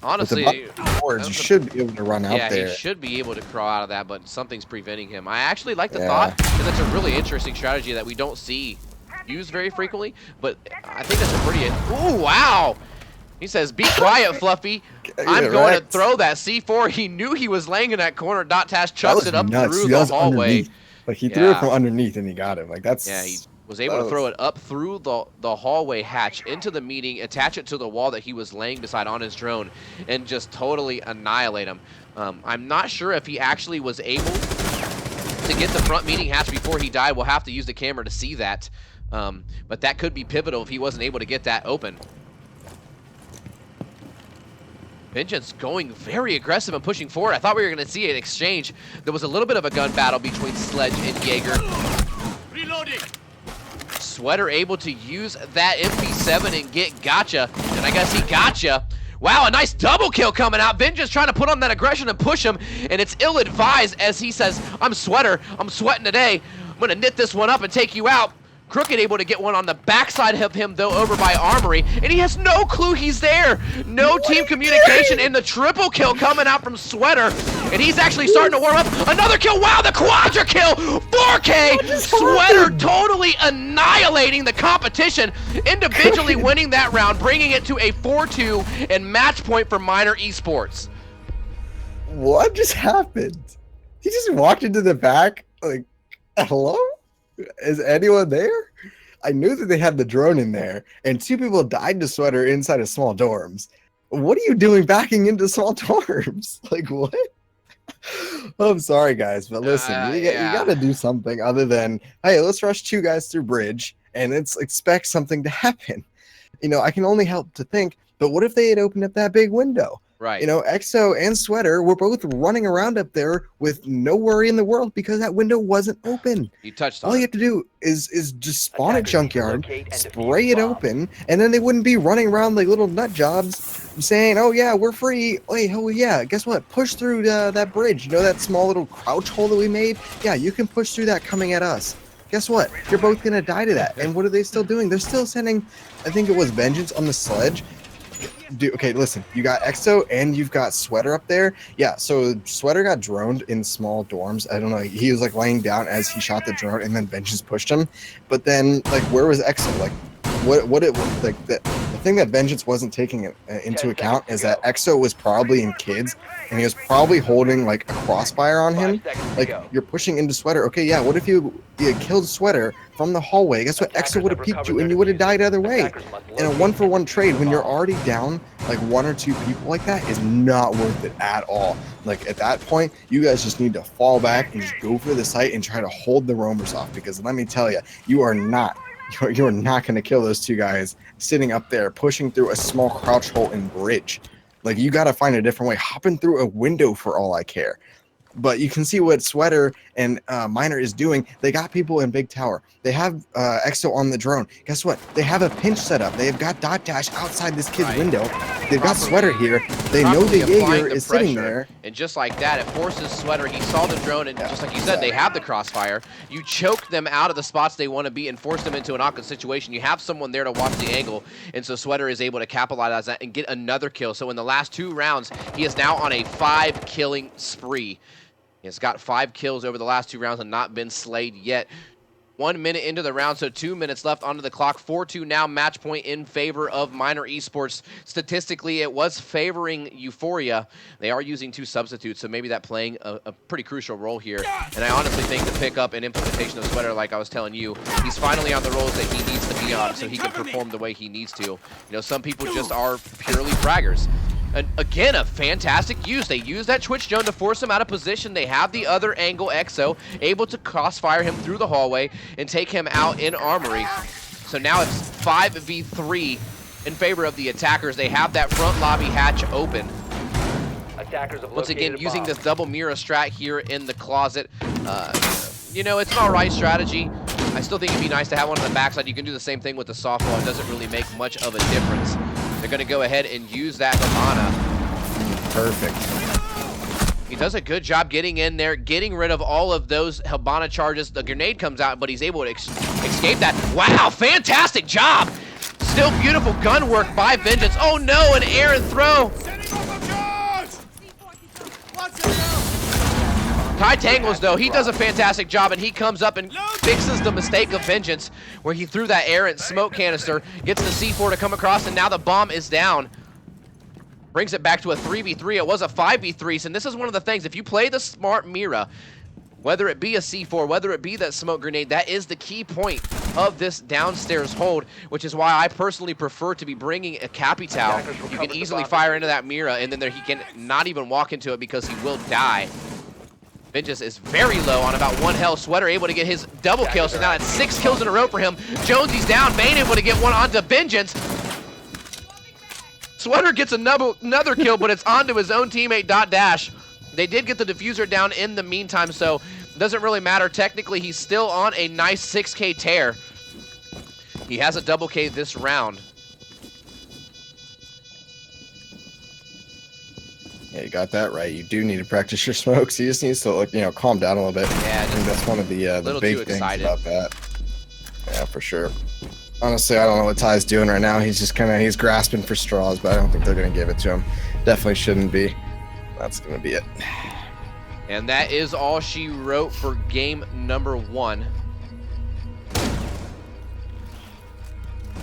Honestly, you should be able to run out there. Yeah, he should be able to crawl out of that, but something's preventing him. I actually like the thought, because it's a really interesting strategy that we don't see used very frequently, but I think that's a pretty... Ooh, wow! He says, be quiet, Fluffy. I'm going to wrecked. throw that C4. He knew he was laying in that corner. Dot Tash That chucks was it up nuts. through That the was hallway. underneath. Like he threw it from underneath and he got it. Like that's. Yeah, he was able to throw it up through the hallway hatch into the meeting, attach it to the wall that he was laying beside on his drone, and just totally annihilate him. I'm not sure if he actually was able to get the front meeting hatch before he died. We'll have to use the camera to see that. But that could be pivotal if he wasn't able to get that open. Vengeance going very aggressive and pushing forward. I thought we were going to see an exchange. There was a little bit of a gun battle between Sledge and Jaeger. Reloading. Sweater able to use that MP7 and get gotcha. And I guess he gotcha. Wow, a nice double kill coming out. Vengeance trying to put on that aggression and push him. And it's ill-advised as he says, I'm Sweater. I'm sweating today. I'm going to knit this one up and take you out. Crooked able to get one on the backside of him, though, over by Armory, and he has no clue he's there. No team communication, and the triple kill coming out from Sweater, and he's actually starting to warm up. Another kill. Wow, the quadra kill. 4K. Sweater totally annihilating the competition, individually winning that round, bringing it to a 4-2 and match point for Miner eSports. What just happened? He just walked into the back. Like, hello? Is anyone there? I knew that they had the drone in there, and 2 people died to Sweater inside of small dorms. What are you doing backing into small dorms? Like, what? I'm sorry, guys, but listen, you got to do something other than, hey, let's rush 2 guys through bridge, and let's expect something to happen. You know, I can only help to think, but what if they had opened up that big window? Right. You know, EXO and Sweater were both running around up there with no worry in the world because that window wasn't open. You touched on All it. you have to do is just spawn a junkyard, locate and spray defuse it bomb. open, and then they wouldn't be running around like little nut jobs saying, oh yeah, we're free. Wait, oh yeah, guess what? Push through that bridge. You know that small little crouch hole that we made? Yeah, you can push through that coming at us. Guess what? You're both going to die to that. And what are they still doing? They're still sending, I think it was Vengeance on the sledge. Dude, okay, listen, you got EXO and you've got Sweater up there. Yeah, so Sweater got droned in small dorms. I don't know. He was like laying down as he shot the drone, and then Vengeance pushed him. But then, like, where was EXO? Like, what it like the thing that Vengeance wasn't taking into account is that EXO was probably in kids, and he was probably holding like a crossfire on him. Like, you're pushing into Sweater. Okay, yeah. What if you killed Sweater from the hallway? Guess what? EXO would have peeked you, and you would have died either way. In a 1-for-1 trade, when you're already down like 1 or 2 people like that, is not worth it at all. Like, at that point, you guys just need to fall back and just go for the site and try to hold the roamers off, because let me tell you, you are not going to kill those 2 guys sitting up there pushing through a small crouch hole in bridge. Like, you got to find a different way, hopping through a window for all I care. But you can see what Sweater and Miner is doing. They got people in Big Tower. They have EXO on the drone. Guess what? They have a pinch set up. They've got Dot Dash outside this kid's window. They've got Sweater here. They know the Jaeger is sitting there. And just like that, it forces Sweater. He saw the drone, and just like you said, they have the crossfire. You choke them out of the spots they want to be and force them into an awkward situation. You have someone there to watch the angle, and so Sweater is able to capitalize that and get another kill. So in the last 2 rounds, he is now on a 5-killing spree. He's got 5 kills over the last 2 rounds and not been slayed yet. 1 minute into the round, so 2 minutes left onto the clock. 4-2 now, match point in favor of Miner eSports. Statistically, it was favoring Euphoria. They are using 2 substitutes, so maybe that playing a pretty crucial role here. And I honestly think the pickup and implementation of Sweater, like I was telling you, he's finally on the roles that he needs to be on so he can perform the way he needs to. You know, some people just are purely fraggers. And again, a fantastic use. They use that Twitch drone to force him out of position. They have the other angle, EXO, able to crossfire him through the hallway and take him out in Armory. So now it's 5v3 in favor of the attackers. They have that front lobby hatch open. Once again, using this double mirror strat here in the closet. You know, it's an alright strategy. I still think it'd be nice to have one on the backside. You can do the same thing with the softball. It doesn't really make much of a difference. They're going to go ahead and use that Habana. Perfect. He does a good job getting in there, getting rid of all of those Habana charges. The grenade comes out, but he's able to escape that. Wow, fantastic job. Still beautiful gun work by Vengeance. Oh no, an air and throw. Ty Tangles, though, he does a fantastic job, and he comes up and fixes the mistake of Vengeance, where he threw that errant smoke canister, gets the C4 to come across, and now the bomb is down. brings it back to a 3v3. It was a 5v3, and this is one of the things. If you play the smart Mira, whether it be a C4, whether it be that smoke grenade, that is the key point of this downstairs hold, which is why I personally prefer to be bringing a Capital. You can easily fire into that Mira, and then he can not even walk into it because he will die. Vengeance is very low on about 1 health. Sweater able to get his double kill, so now that's 6 kills in a row for him. Jonesy's down. Bane able to get one onto Vengeance. Sweater gets another kill, but it's onto his own teammate, Dash. They did get the diffuser down in the meantime, so it doesn't really matter. Technically, he's still on a nice 6K tear. He has a double K this round. Yeah, you got that right. You do need to practice your smokes. He just needs to, like, calm down a little bit. Yeah, I think that's one of the big things about that. Yeah, for sure. Honestly, I don't know what Ty's doing right now. He's just he's grasping for straws, but I don't think they're going to give it to him. Definitely shouldn't be. That's going to be it. And that is all she wrote for game number 1.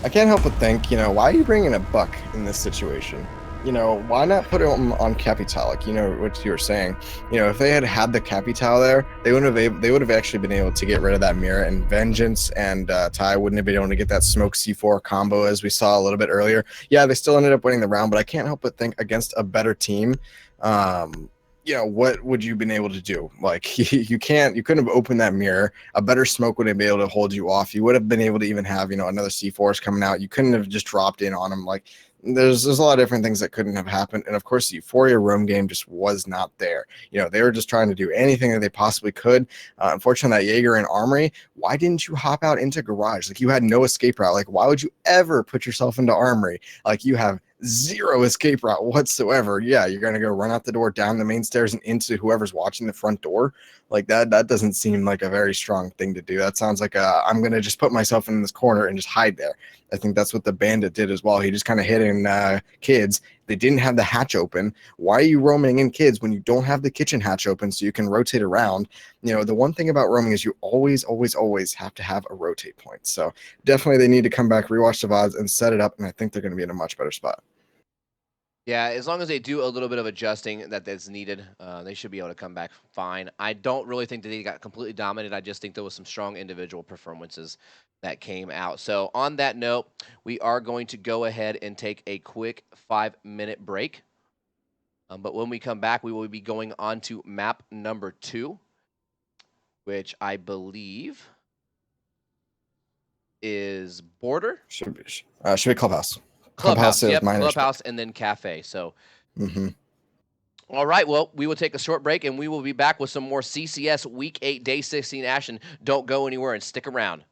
I can't help but think, why are you bringing a buck in this situation? Why not put him on Capital? Like, what you were saying. If they had the Capital there, they would have actually been able to get rid of that Mira, and Vengeance and Ty wouldn't have been able to get that smoke C4 combo as we saw a little bit earlier. Yeah, they still ended up winning the round, but I can't help but think against a better team, what would you been able to do? Like, you couldn't have opened that mirror. A better smoke would have been able to hold you off. You would have been able to even have, another C4s coming out. You couldn't have just dropped in on them. Like, there's a lot of different things that couldn't have happened. And of course, the Euphoria roam game just was not there. They were just trying to do anything that they possibly could. Unfortunately, that Jaeger and Armory, why didn't you hop out into Garage? Like, you had no escape route. Like, why would you ever put yourself into Armory? Like, you have zero escape route whatsoever. Yeah, you're gonna go run out the door, down the main stairs, and into whoever's watching the front door. Like, that doesn't seem like a very strong thing to do. That sounds like I'm gonna just put myself in this corner and just hide there. I think that's what the bandit did as well. He just kind of hid in kids. They didn't have the hatch open. Why are you roaming in kids when you don't have the kitchen hatch open so you can rotate around? The one thing about roaming is you always have to have a rotate point. So definitely they need to come back, rewatch the VODs, and set it up, and I think they're going to be in a much better spot. Yeah, as long as they do a little bit of adjusting that's needed, they should be able to come back fine. I don't really think that they got completely dominated. I just think there was some strong individual performances that came out. So on that note, we are going to go ahead and take a quick 5-minute break. But when we come back, we will be going on to map number 2, which I believe is Border. Should be Clubhouse. Clubhouse, is yep, miners. Clubhouse, and then Cafe. So, mm-hmm. All right, well, we will take a short break, and we will be back with some more CCS Week 8, Day 16 action. Don't go anywhere and stick around.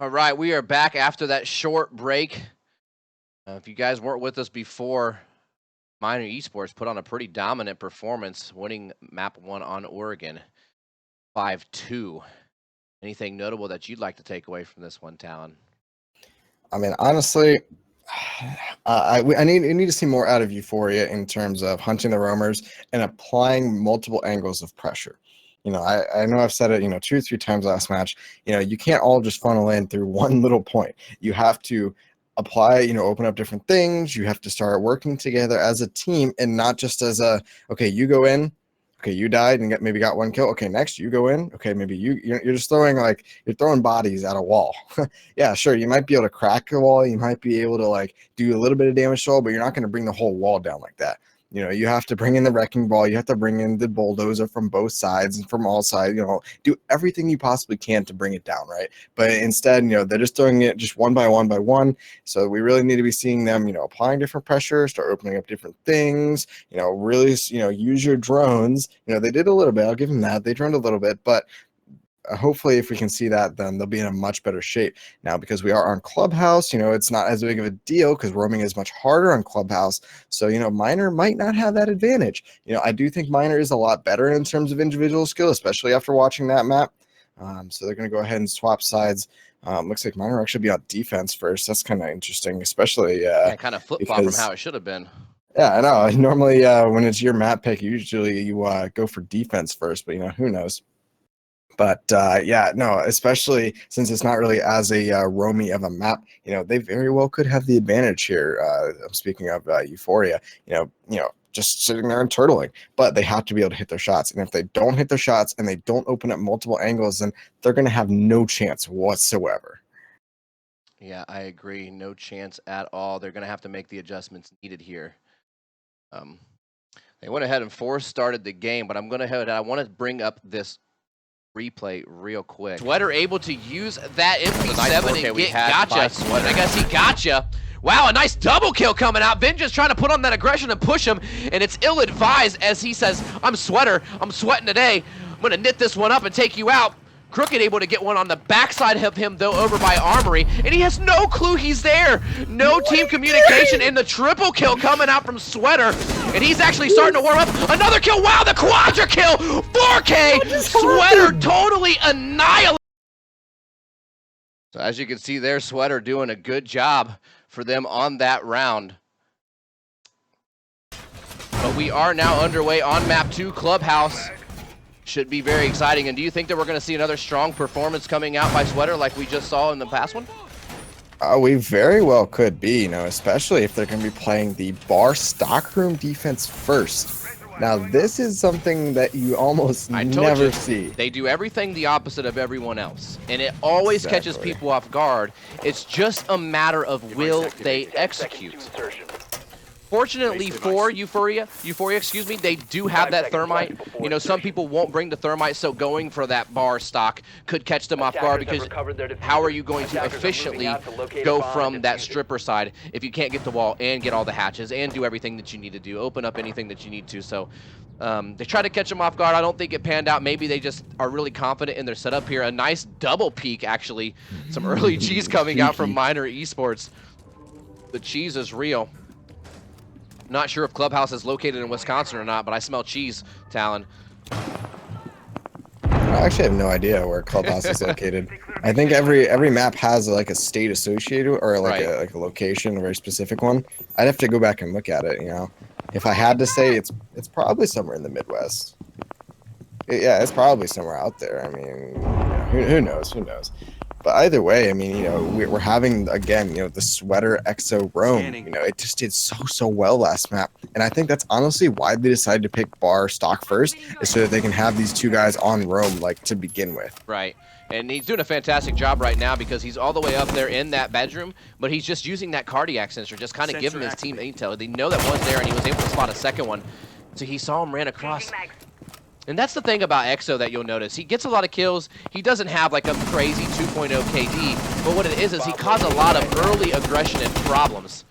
All right, we are back after that short break. If you guys weren't with us before, Miner eSports put on a pretty dominant performance, winning map 1 on Oregon 5-2. Anything notable that you'd like to take away from this one, Talon? I mean, honestly, I need to see more out of Euphoria in terms of hunting the roamers and applying multiple angles of pressure. I know I've said it, 2 or 3 times last match. You can't all just funnel in through one little point. You have to apply, open up different things. You have to start working together as a team and not just as a, okay, you go in, okay, you died and maybe got 1 kill. Okay, next you go in. Okay, maybe you're just throwing you're throwing bodies at a wall. Yeah, sure, you might be able to crack a wall. You might be able to do a little bit of damage to all, but you're not going to bring the whole wall down like that. You have to bring in the wrecking ball. You have to bring in the bulldozer from both sides and from all sides. Do everything you possibly can to bring it down, right? But instead, they're just throwing it just one by one. So we really need to be seeing them, applying different pressure, start opening up different things. Really, use your drones. They did a little bit. I'll give them that. They droned a little bit, but hopefully if we can see that, then they'll be in a much better shape. Now, because we are on Clubhouse, it's not as big of a deal because roaming is much harder on Clubhouse. So, Miner might not have that advantage. I do think Miner is a lot better in terms of individual skill, especially after watching that map. So they're going to go ahead and swap sides. Looks like Miner will actually be on defense first. That's kind of interesting, especially yeah, kind of flip-flop from how it should have been. Yeah, I know. Normally, when it's your map pick, usually you go for defense first, but who knows? But yeah, no, especially since it's not really as a roamy of a map, they very well could have the advantage here. I'm speaking of Euphoria, just sitting there and turtling, but they have to be able to hit their shots. And if they don't hit their shots and they don't open up multiple angles, then they're going to have no chance whatsoever. Yeah, I agree. No chance at all. They're going to have to make the adjustments needed here. They went ahead and started the game, but I want to bring up this replay real quick. Sweater able to use that MP7 and get gotcha. I guess he gotcha. Wow, a nice double kill coming out. Vengeance trying to put on that aggression and push him, and it's ill-advised as he says, I'm Sweater. I'm sweating today. I'm going to knit this one up and take you out. Crooked able to get one on the backside of him, though, over by Armory, and he has no clue he's there. No team communication, and the triple kill coming out from Sweater, and he's actually starting to warm up. Another kill. Wow, the quadra kill. 4K. Sweater totally annihilated. So as you can see there, Sweater doing a good job for them on that round. But we are now underway on map 2, Clubhouse. Should be very exciting. And do you think that we're going to see another strong performance coming out by Sweater like we just saw in the past one? We very well could be, especially if they're going to be playing the bar stockroom defense first. Now, this is something that you almost never see. They do everything the opposite of everyone else, and it always catches people off guard. It's just a matter of will they execute. Fortunately for Euphoria, excuse me, they do have that thermite. Some people won't bring the thermite, so going for that bar stock could catch them off guard because how are you going to efficiently go from that stripper side if you can't get the wall and get all the hatches and do everything that you need to do, open up anything that you need to. So they try to catch them off guard. I don't think it panned out. Maybe they just are really confident in their setup here. A nice double peek, actually. Some early cheese coming out from Miner eSports. The cheese is real. Not sure if Clubhouse is located in Wisconsin or not, but I smell cheese, Talon. I actually have no idea where Clubhouse is located. I think every map has a state associated or a location, a very specific one. I'd have to go back and look at it. If I had to say, it's probably somewhere in the Midwest. Yeah, it's probably somewhere out there. I mean, who knows? Who knows? But either way, I mean, we're having, again, the Sweater EXO roam. It just did so well last map. And I think that's honestly why they decided to pick bar stock first, is so that they can have these 2 guys on roam, to begin with. Right. And he's doing a fantastic job right now because he's all the way up there in that bedroom, but he's just using that cardiac sensor, just kind of giving his team intel. They know that one's there, and he was able to spot a second one. So he saw him, ran across. And that's the thing about EXO that you'll notice. He gets a lot of kills. He doesn't have a crazy 2.0 KD, but what it is he caused a lot of early aggression and problems.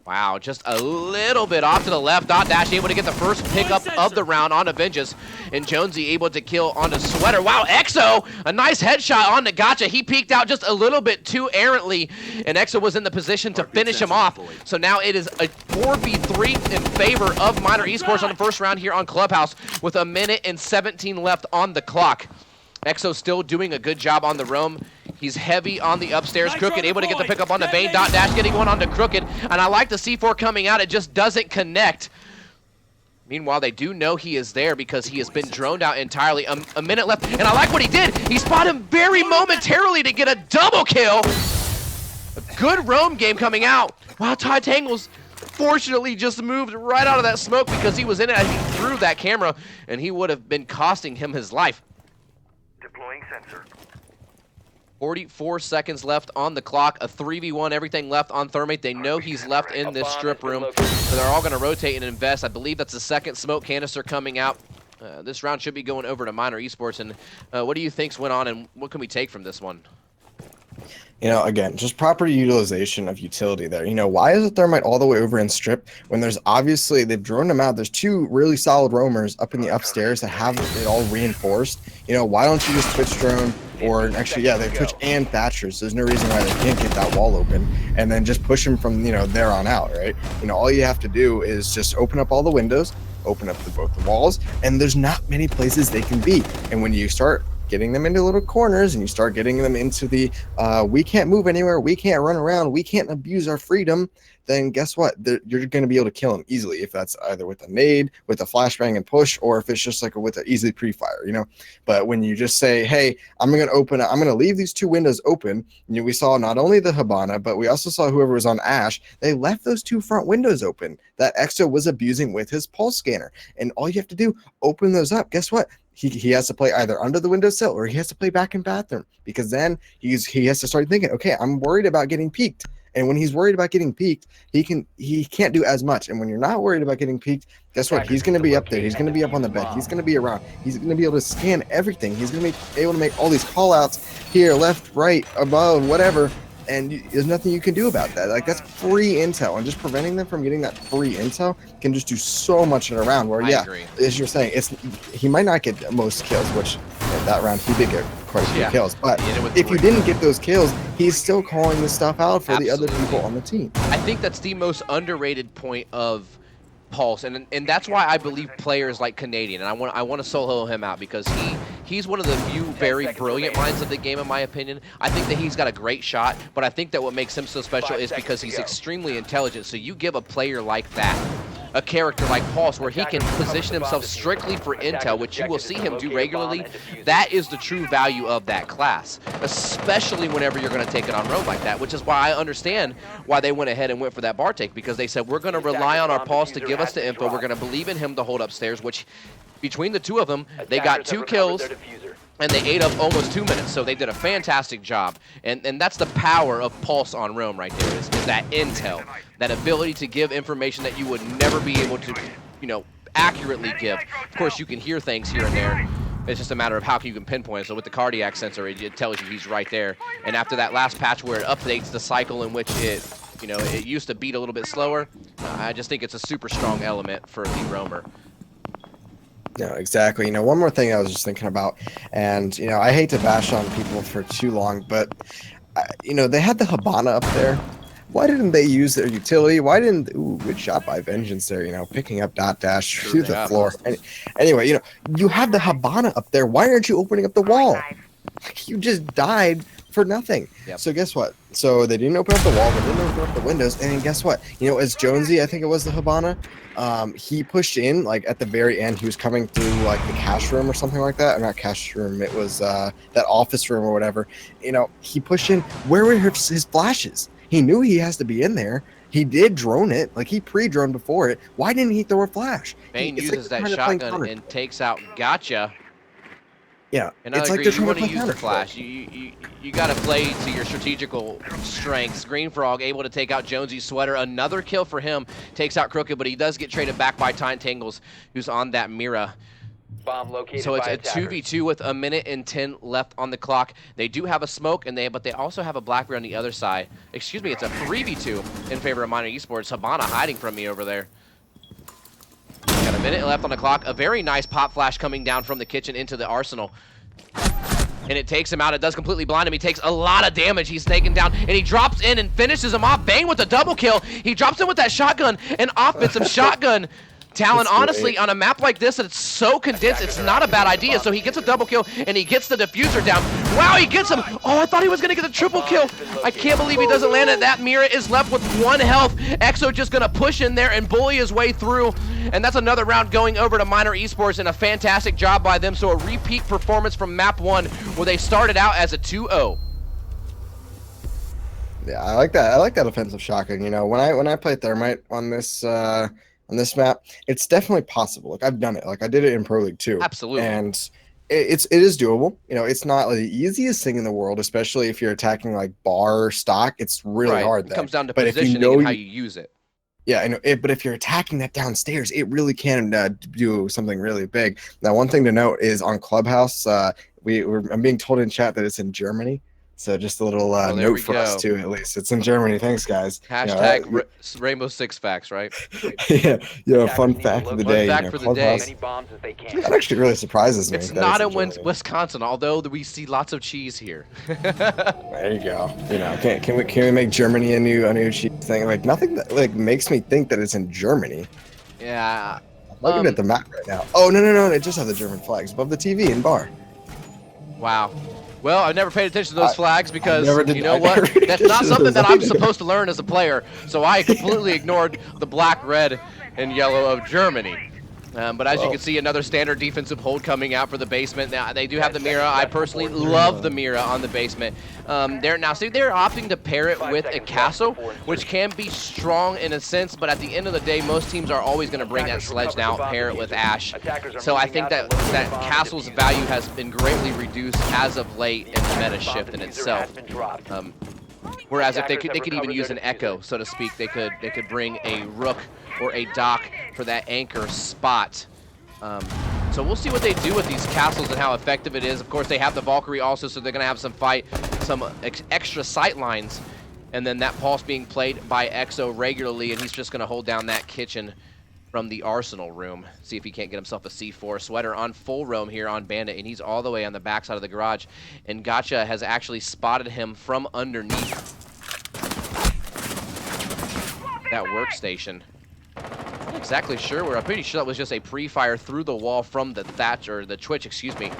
Wow, just a little bit off to the left. Dot Dash able to get the first pickup of the round on Vengeance. and Jonesy able to kill onto Sweater. Wow, Exo, a nice headshot on the gotcha. He peeked out just a little bit too errantly, and Exo was in the position to finish him off. So now it is a 4v3 in favor of Miner Esports on the first round here on Clubhouse with 1 minute and 17 left on the clock. Exo still doing a good job on the roam. He's heavy on the upstairs. Crooked able to get the pick up on the Vayne. Dash getting one onto Crooked. And I like the C4 coming out. It just doesn't connect. Meanwhile, they do know he is there because he has been droned out entirely. A minute left. And I like what he did. He spotted him very momentarily to get a double kill. A good roam game coming out. Wow, Ty Tangles fortunately just moved right out of that smoke because he was in it as he threw that camera. And he would have been costing him his life. Deploying sensor. 44 seconds left on the clock, a 3v1, everything left on Thermate. They know he's left in this strip room, so they're all going to rotate and invest. I believe that's the second smoke canister coming out. This round should be going over to Miner Esports, and what do you think's went on, and what can we take from this one? You know, again, just proper utilization of utility there. You know, why is it Thermite all the way over in strip when there's obviously, they've drawn them out. There's two really solid roamers up in the upstairs that have it all reinforced. You know, why don't you just Twitch drone, or actually, yeah, they Twitch and Thatchers. There's no reason why they can't get that wall open and then just push them from, you know, there on out, right? You know, all you have to do is just open up all the windows, open up both the walls, and there's not many places they can be. And when you start getting them into little corners and you start getting them into the we can't move anywhere, we can't run around, we can't abuse our freedom, then guess what? You're going to be able to kill them easily if that's either with a nade, with a flashbang and push, or if it's just like with an easily pre-fire, you know. But when you just say, hey, I'm going to leave these two windows open, you know, we saw not only the Habana, but we also saw whoever was on Ash, they left those two front windows open that Exo was abusing with his pulse scanner. And all you have to do, open those up. Guess what? He has to play either under the windowsill or he has to play back in bathroom, because then he has to start thinking, okay, I'm worried about getting peeked. And when he's worried about getting peeked, he can't do as much. And when you're not worried about getting peeked, guess what? He's going to be up there. He's going to be up on the bed. He's going to be around. He's going to be able to scan everything. He's going to be able to make all these call outs here, left, right, above, whatever. And there's nothing you can do about that. Like, that's free intel, and just preventing them from getting that free intel can just do so much in a round where, yeah, as you're saying, he might not get most kills, which that round he did get quite a few kills. But if you didn't get those kills, he's still calling this stuff out for the other people on the team. I think that's the most underrated point of Pulse, and that's why I believe players like Canadian, and I want to solo him out because he's one of the few very brilliant minds of the game, in my opinion. I think that he's got a great shot, but I think that what makes him so special is because he's extremely intelligent. So you give a player like that, a character like Pulse, where he can position himself strictly for intel, which you will see him do regularly, that is the true value of that class, especially whenever you're going to take it on road like that, which is why I understand why they went ahead and went for that bar take, because they said, we're going to rely on our Pulse to give us the info, we're going to believe in him to hold upstairs, which between the two of them, they got 2 kills, and they ate up almost 2 minutes, so they did a fantastic job. And that's the power of Pulse on Rome right there, is that intel, that ability to give information that you would never be able to, you know, accurately give. Of course, you can hear things here and there. It's just a matter of how you can pinpoint it. So with the cardiac sensor, it tells you he's right there. And after that last patch where it updates the cycle in which it, you know, it used to beat a little bit slower, I just think it's a super strong element for the roamer. No, exactly. You know, one more thing I was just thinking about, and, you know, I hate to bash on people for too long, but, you know, they had the Habana up there. Why didn't they use their utility? Why didn't, ooh, good shot by Vengeance there, you know, picking up Dash through the floor. Anyway, you know, you have the Habana up there. Why aren't you opening up the wall? You just died for nothing. Yep. So guess what? So they didn't open up the wall, they didn't open up the windows, and then guess what? You know, as Jonesy, I think it was the Habana, he pushed in, like, at the very end. He was coming through, like, the cash room or something like that. Or not cash room, it was that office room or whatever. You know, he pushed in. Where were his flashes? He knew he has to be in there. He did drone it. Like, he pre-droned before it. Why didn't he throw a flash? Vayne uses that shotgun and takes out Gotcha. Yeah, and I agree. You want to use the flash. You got to play to your strategical strengths. Green Frog able to take out Jonesy's Sweater. Another kill for him. Takes out Crooked, but he does get traded back by Time Tangles, who's on that Mira. Bomb located. So it's by a attackers. 2v2 with 1 minute and 10 left on the clock. They do have a smoke, but they also have a Blackberry on the other side. Excuse me, it's a 3v2 in favor of Miner Esports. Habana hiding from me over there. Got a minute left on the clock. A very nice pop flash coming down from the kitchen into the arsenal. And it takes him out. It does completely blind him. He takes a lot of damage. He's taken down, and he drops in and finishes him off. Bane with a double kill. He drops in with that shotgun, an offensive shotgun. Talon, honestly, on a map like this, it's so condensed, it's not a bad idea. So he gets a double kill, and he gets the diffuser down. Wow, he gets him. Oh, I thought he was going to get a triple kill. I can't believe he doesn't land it. That Mira is left with 1 health. Exo just going to push in there and bully his way through. And that's another round going over to Miner Esports, and a fantastic job by them. So a repeat performance from map 1, where they started out as a 2-0. Yeah, I like that. I like that offensive shotgun. You know, when I play Thermite on this map, it's definitely possible. Like, I've done it. Like, I did it in Pro League too. Absolutely. And it is doable. You know, it's not like the easiest thing in the world, especially if you're attacking like bar or stock. It's really hard. It comes down to but positioning and how you use it. Yeah, I know. But if you're attacking that downstairs, it really can do something really big. Now, one thing to note is on Clubhouse, I'm being told in chat that it's in Germany. So just a little note for us too, at least. It's in Germany. Thanks, guys. Hashtag Rainbow Six Facts, right? yeah. Fun fact of the day. Fun fact for the day. That actually really surprises me. It's not in Wisconsin, although we see lots of cheese here. There you go. You know, can we make Germany a new cheese thing? Like, nothing that like makes me think that it's in Germany. Yeah. I'm looking at the map right now. Oh no! They just have the German flags above the TV in bar. Wow. Well, I've never paid attention to those flags because, you know I what? That's not something that I'm supposed to learn as a player. So I completely ignored the black, red, and yellow of Germany. But as you can see, another standard defensive hold coming out for the basement. Now, they do have the Mira. I personally love the Mira on the basement. They're opting to pair it with a castle, which can be strong in a sense, but at the end of the day, most teams are always going to bring that sledge now, pair it with Ash. So I think that castle's value has been greatly reduced as of late, and the meta shift in itself. Whereas if they could even use an echo, so to speak, they could bring a rook or a dock for that anchor spot. So we'll see what they do with these castles and how effective it is. Of course, they have the Valkyrie also, so they're going to have some extra sight lines. And then that pulse being played by Exo regularly, and he's just going to hold down that kitchen from the arsenal room. See if he can't get himself a C4. Sweater on full roam here on Bandit, and he's all the way on the backside of the garage. And Gotcha has actually spotted him from underneath that workstation. Not exactly sure where. I'm pretty sure that was just a pre-fire through the wall from the thatch, or the Twitch, excuse me. Yeah,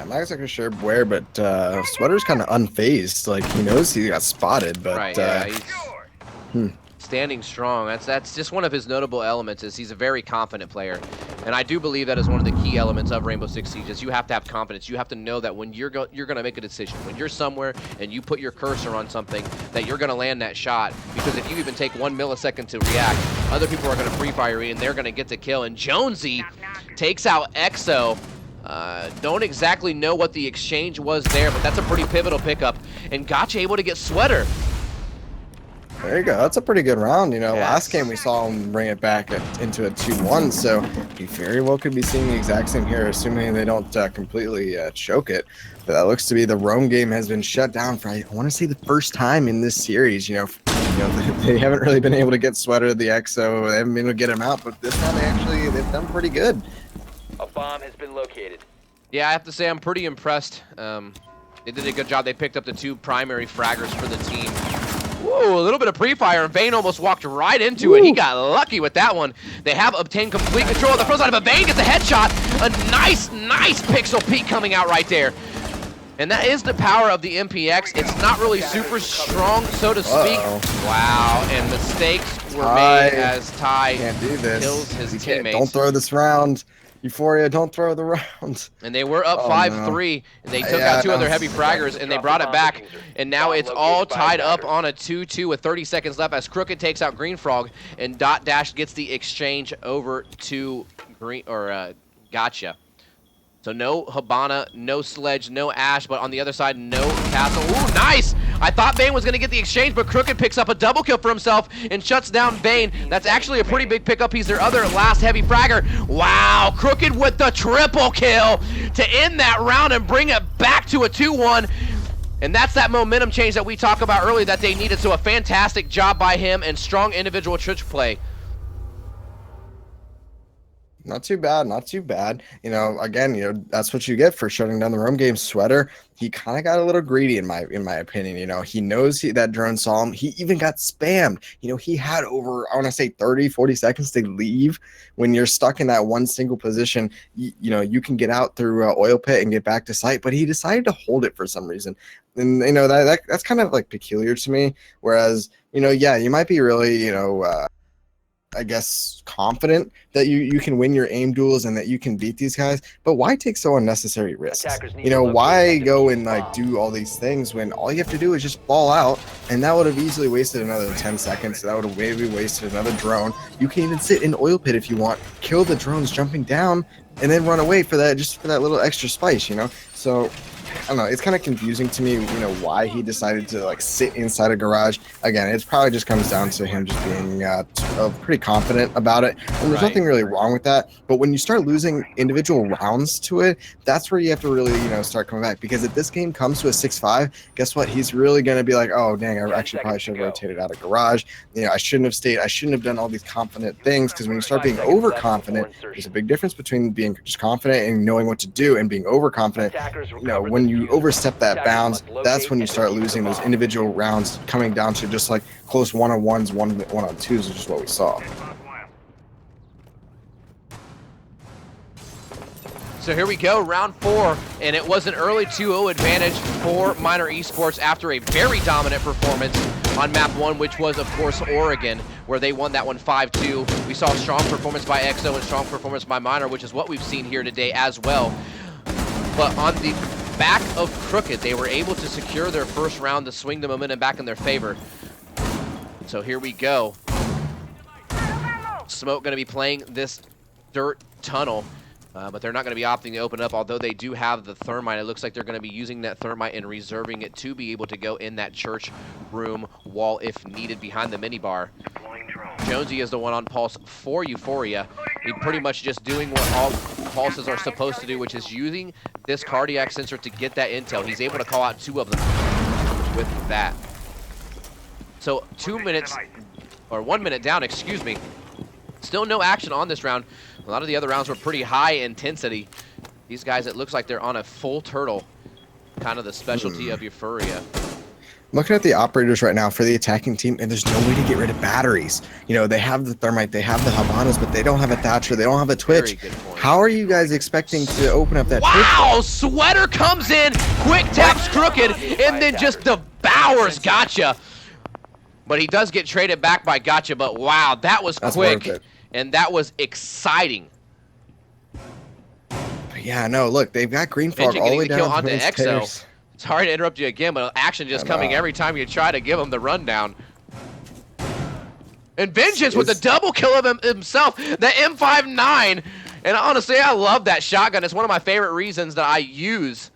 I'm not exactly sure where, but Sweater's kind of unfazed. Like, he knows he got spotted, but right, yeah, he's standing strong. That's just one of his notable elements. Is he's a very confident player, and I do believe that is one of the key elements of Rainbow Six Siege. Is you have to have confidence. You have to know that when you're going to make a decision, when you're somewhere and you put your cursor on something, that you're going to land that shot. Because if you even take 1 millisecond to react, other people are going to pre-fire you and they're going to get the kill. And Jonesy takes out Exo. Don't exactly know what the exchange was there, but that's a pretty pivotal pickup. And Gotcha able to get Sweater. There you go. That's a pretty good round. You know, last game we saw him bring it back into a 2-1, so he very well could be seeing the exact same here, assuming they don't completely choke it. But that looks to be the roam game has been shut down for, I want to say, the first time in this series. You know, they haven't really been able to get Sweater, the Exo. They haven't been able to get him out, but this time they've done pretty good. A bomb has been located. Yeah, I have to say I'm pretty impressed. They did a good job. They picked up the 2 primary fraggers for the team. Whoa, a little bit of pre-fire, and Vayne almost walked right into it. He got lucky with that one. They have obtained complete control of the front side, but Vayne gets a headshot. A nice pixel peek coming out right there. And that is the power of the MPX. It's not really super strong, so to speak. Wow, and mistakes were made as Ty kills his teammates. Don't throw this round. Euphoria, don't throw the round. And they were up 5-3, and they took out 2 other heavy fraggers, and they brought it back. And now it's all tied up on a 2-2 with 30 seconds left as Crooked takes out Green Frog, and Dot Dash gets the exchange over to Gotcha. So no Habana, no Sledge, no Ash, but on the other side, no Castle. Ooh, nice! I thought Bane was going to get the exchange, but Crooked picks up a double kill for himself and shuts down Bane. That's actually a pretty big pickup. He's their other last heavy fragger. Wow, Crooked with the triple kill to end that round and bring it back to a 2-1. And that's that momentum change that we talked about earlier that they needed. So a fantastic job by him and strong individual Twitch play. Not too bad, not too bad. Again, that's what you get for shutting down the roam game. Sweater, he kind of got a little greedy in my opinion. He knows that drone saw him. He even got spammed. He had over, I want to say 30, 40 seconds to leave. When you're stuck in that one single position, you can get out through oil pit and get back to site, but he decided to hold it for some reason. And that's kind of like peculiar to me. Whereas, yeah, you might be really, I guess, confident that you can win your aim duels and that you can beat these guys, but why take so unnecessary risks? Why go and do all these things when all you have to do is just fall out, and that would have easily wasted another 10 seconds. That would have maybe wasted another drone. You can even sit in oil pit if you want, kill the drones jumping down, and then run away for that, just for that little extra spice, So I don't know. It's kind of confusing to me, why he decided to sit inside a garage. Again, it probably just comes down to him just being pretty confident about it. And there's nothing really wrong with that. But when you start losing individual rounds to it, that's where you have to really, start coming back. Because if this game comes to a 6-5, guess what? He's really going to be like, oh, dang, I actually probably should have rotated out of garage. I shouldn't have stayed. I shouldn't have done all these confident things. Because when you start being overconfident, there's a big difference between being just confident and knowing what to do and being overconfident. When you overstep that bounds, that's when you start losing those individual rounds, coming down to just close one-on-ones, one-on-twos, which is what we saw. So here we go, round 4, and it was an early 2-0 advantage for Miner Esports after a very dominant performance on map 1, which was, of course, Oregon, where they won that one 5-2. We saw strong performance by EXO and strong performance by Miner, which is what we've seen here today as well. But on the back of Crooked, they were able to secure their first round to swing the momentum back in their favor. So here we go. Smoke going to be playing this dirt tunnel, but they're not going to be opting to open up, although they do have the thermite. It looks like they're going to be using that thermite and reserving it to be able to go in that church room wall if needed behind the minibar. Jonesy is the one on pulse for Euphoria. He's pretty much just doing what all pulses are supposed to do, which is using this cardiac sensor to get that intel. He's able to call out 2 of them with that. So 2 minutes, or 1 minute down, excuse me. Still no action on this round. A lot of the other rounds were pretty high intensity. These guys, it looks like they're on a full turtle, kind of the specialty of Euphoria. I'm looking at the operators right now for the attacking team, and there's no way to get rid of batteries. They have the thermite, they have the Habanas, but they don't have a Thatcher, they don't have a Twitch. How are you guys expecting to open up that Wow, Twitch? Sweater comes in, quick taps Crooked, and then just devours Gotcha. But he does get traded back by Gotcha, but wow, that was quick, and that was exciting. Yeah, no, look, they've got Green Frog all the way down onto those EXO. stairs. Sorry to interrupt you again, but action just coming every time you try to give him the rundown. And Vengeance with the double kill of himself, the M59. And honestly, I love that shotgun. It's one of my favorite reasons that I use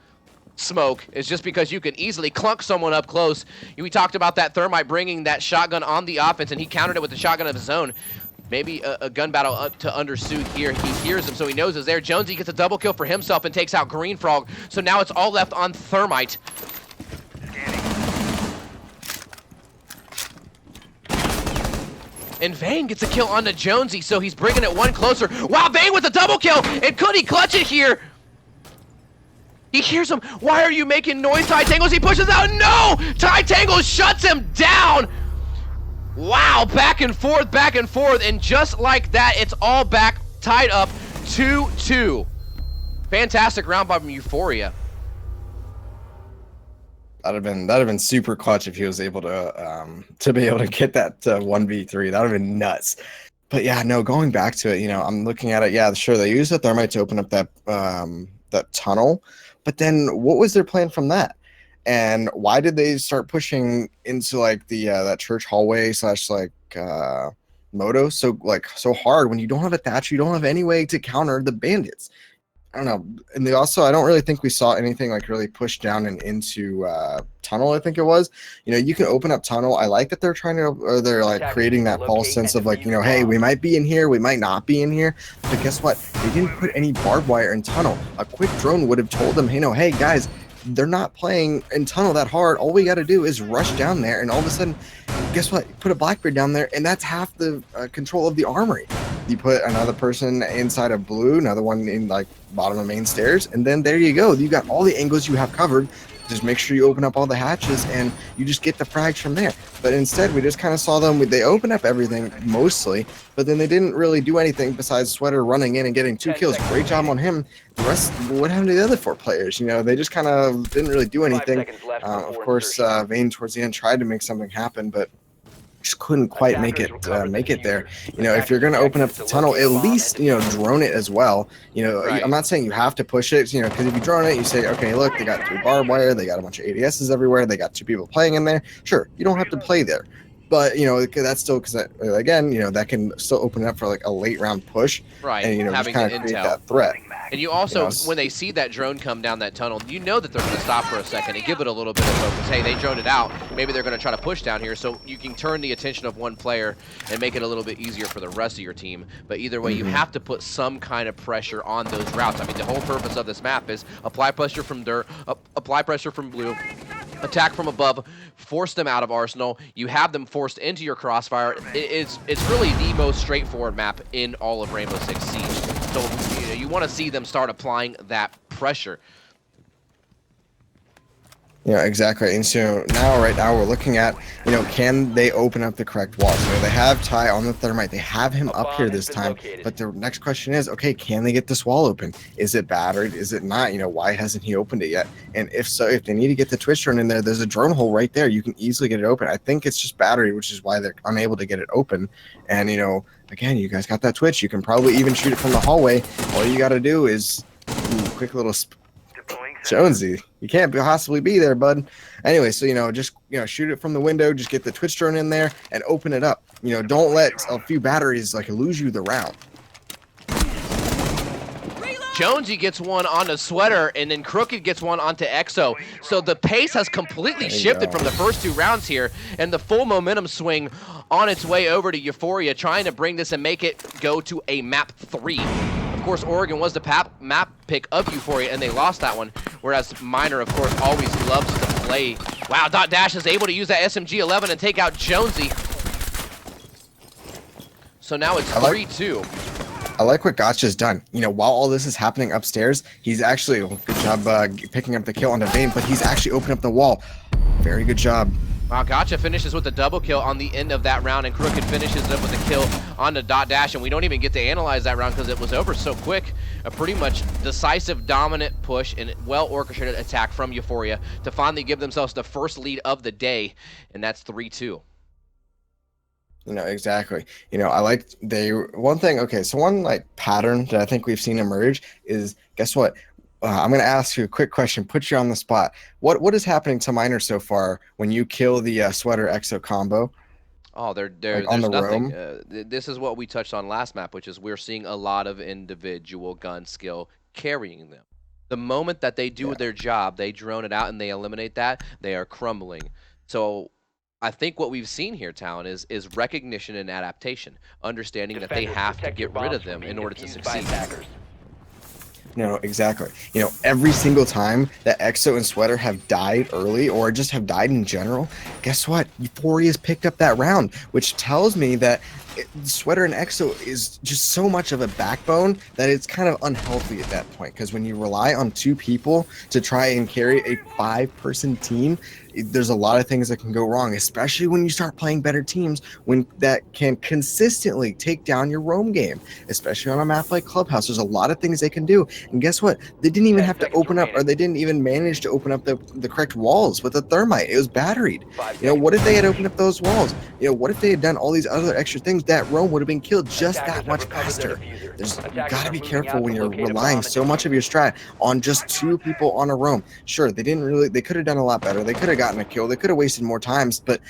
Smoke, is just because you can easily clunk someone up close. We talked about that thermite bringing that shotgun on the offense, and he countered it with the shotgun of his own. Maybe a gun battle up to undersuit here. He hears him, so he knows it's there. Jonesy gets a double kill for himself and takes out Green Frog. So now it's all left on Thermite. And Vane gets a kill onto Jonesy, so he's bringing it one closer. Wow, Vane with a double kill! And could he clutch it here? He hears him. Why are you making noise, Ty Tangles? He pushes out. No! Ty Tangles shuts him down! Wow, back and forth, and just like that, it's all back, tied up, 2-2. Fantastic round by Euphoria. That'd have been super clutch if he was able to be able to get that 1v3. That would have been nuts. But yeah, no, going back to it, I'm looking at it. Yeah, sure, they used the thermite to open up that that tunnel, but then what was their plan from that? And why did they start pushing into the that church hallway / moto so hard when you don't have a thatch, you don't have any way to counter the bandits? I don't know. And I don't really think we saw anything really push down and into tunnel. I think it was, you can open up tunnel. I like that they're trying to, or they're creating that false sense of hey, we might be in here, we might not be in here. But guess what? They didn't put any barbed wire in tunnel. A quick drone would have told them, hey guys, they're not playing in tunnel that hard. All we got to do is rush down there, and all of a sudden, guess what? You put a Blackbeard down there, and that's half the control of the armory. You put another person inside of blue, another one in like bottom of main stairs, and then there you go. You got all the angles you have covered. Just make sure you open up all the hatches, and you just get the frags from there. But instead, we just kind of saw them. They open up everything mostly, but then they didn't really do anything besides Sweater running in and getting 2 kills. Great job on him. The rest, what happened to the other 4 players? You know, they just kind of didn't really do 5 anything. seconds left Of before course, insertion. Vayne towards the end tried to make something happen, but just couldn't quite make it there. You know, if you're going to open up the tunnel, at least, you know, drone it as well. You know, Right. I'm not saying you have to push it, you know, because if you drone it, you say, okay, look, they got 3 barbed wire, they got a bunch of ADSs everywhere, they got 2 people playing in there. Sure, you don't have to play there. But, you know, that's still, because again, you know, that can still open it up for like a late round push. Right, And, you know, just having kind the of create intel. that threat. And you also, You know, when they see that drone come down that tunnel, you know that they're going to stop for a second and give it a little bit of focus. Hey, they droned it out. Maybe they're going to try to push down here, so you can turn the attention of one player and make it a little bit easier for the rest of your team. But either way, you have to put some kind of pressure on those routes. I mean, the whole purpose of this map is apply pressure from dirt, apply pressure from blue, attack from above, force them out of Arsenal. You have them forced into your crossfire. It's really the most straightforward map in all of Rainbow Six Siege. So you know, you want to see them start applying that pressure. Yeah, exactly. And so right now we're looking at, you know, can they open up the correct walls? So they have Ty on the thermite. They have him up here this time. But the next question is, okay, can they get this wall open? Is it battered? Is it not? You know, why hasn't he opened it yet? And if so, if they need to get the twitch drone in there, there's a drone hole right there. You can easily get it open. I think it's just battery, which is why they're unable to get it open. And, you know, again, you guys got that twitch. You can probably even shoot it from the hallway. All you got to do is quick little Jonesy, you can't possibly be there, bud. Anyway, so, you know, just, you know, shoot it from the window, just get the twitch drone in there and open it up. You know, don't let a few batteries like lose you the round. Jonesy gets one onto Sweater, and then Crooked gets one onto Exo. So the pace has completely shifted from the first 2 rounds here, and the full momentum swing on its way over to Euphoria, trying to bring this and make it go to a map 3. Of course, Oregon was the map pick of Euphoria, and they lost that one, whereas Miner, of course, always loves to play. Wow, Dot Dash is able to use that SMG-11 and take out Jonesy. So now it's 3-2. I like what Gotcha's done. You know, while all this is happening upstairs, he's actually, good job picking up the kill onto Vayne, but he's actually opened up the wall. Very good job. Wow, Gotcha finishes with a double kill on the end of that round, and Crooked finishes up with a kill on the Dot Dash, and we don't even get to analyze that round because it was over so quick. A pretty much decisive, dominant push and well-orchestrated attack from Euphoria to finally give themselves the first lead of the day, and that's 3-2. You know, exactly. You know, I like one like pattern that I think we've seen emerge is, guess what? I'm going to ask you a quick question, put you on the spot. What is happening to Miner so far when you kill the Sweater Exo combo? Oh, Like on there's the nothing. roam? This is what we touched on last map, which is we're seeing a lot of individual gun skill carrying them. The moment that they do their job, they drone it out and they eliminate that, they are crumbling. So I think what we've seen here, Talon, is recognition and adaptation, understanding that they have to get rid of them in order to succeed. No, exactly. You know, every single time that Exo and Sweater have died early or just have died in general, guess what? Euphoria's picked up that round, which tells me that Sweater and Exo is just so much of a backbone that it's kind of unhealthy at that point. Because when you rely on 2 people to try and carry a 5-person team, there's a lot of things that can go wrong, especially when you start playing better teams that can consistently take down your roam game, especially on a map like Clubhouse. There's a lot of things they can do. And guess what? They didn't even have to open up, or they didn't even manage to open up the correct walls with the thermite. It was batteried. You know, what if they had opened up those walls? You know, what if they had done all these other extra things? That roam would have been killed just that much faster. You gotta be careful when you're relying so much of your strat on just 2 people on a roam. Sure, they could have done a lot better. They could have gotten a kill. They could have wasted more times, but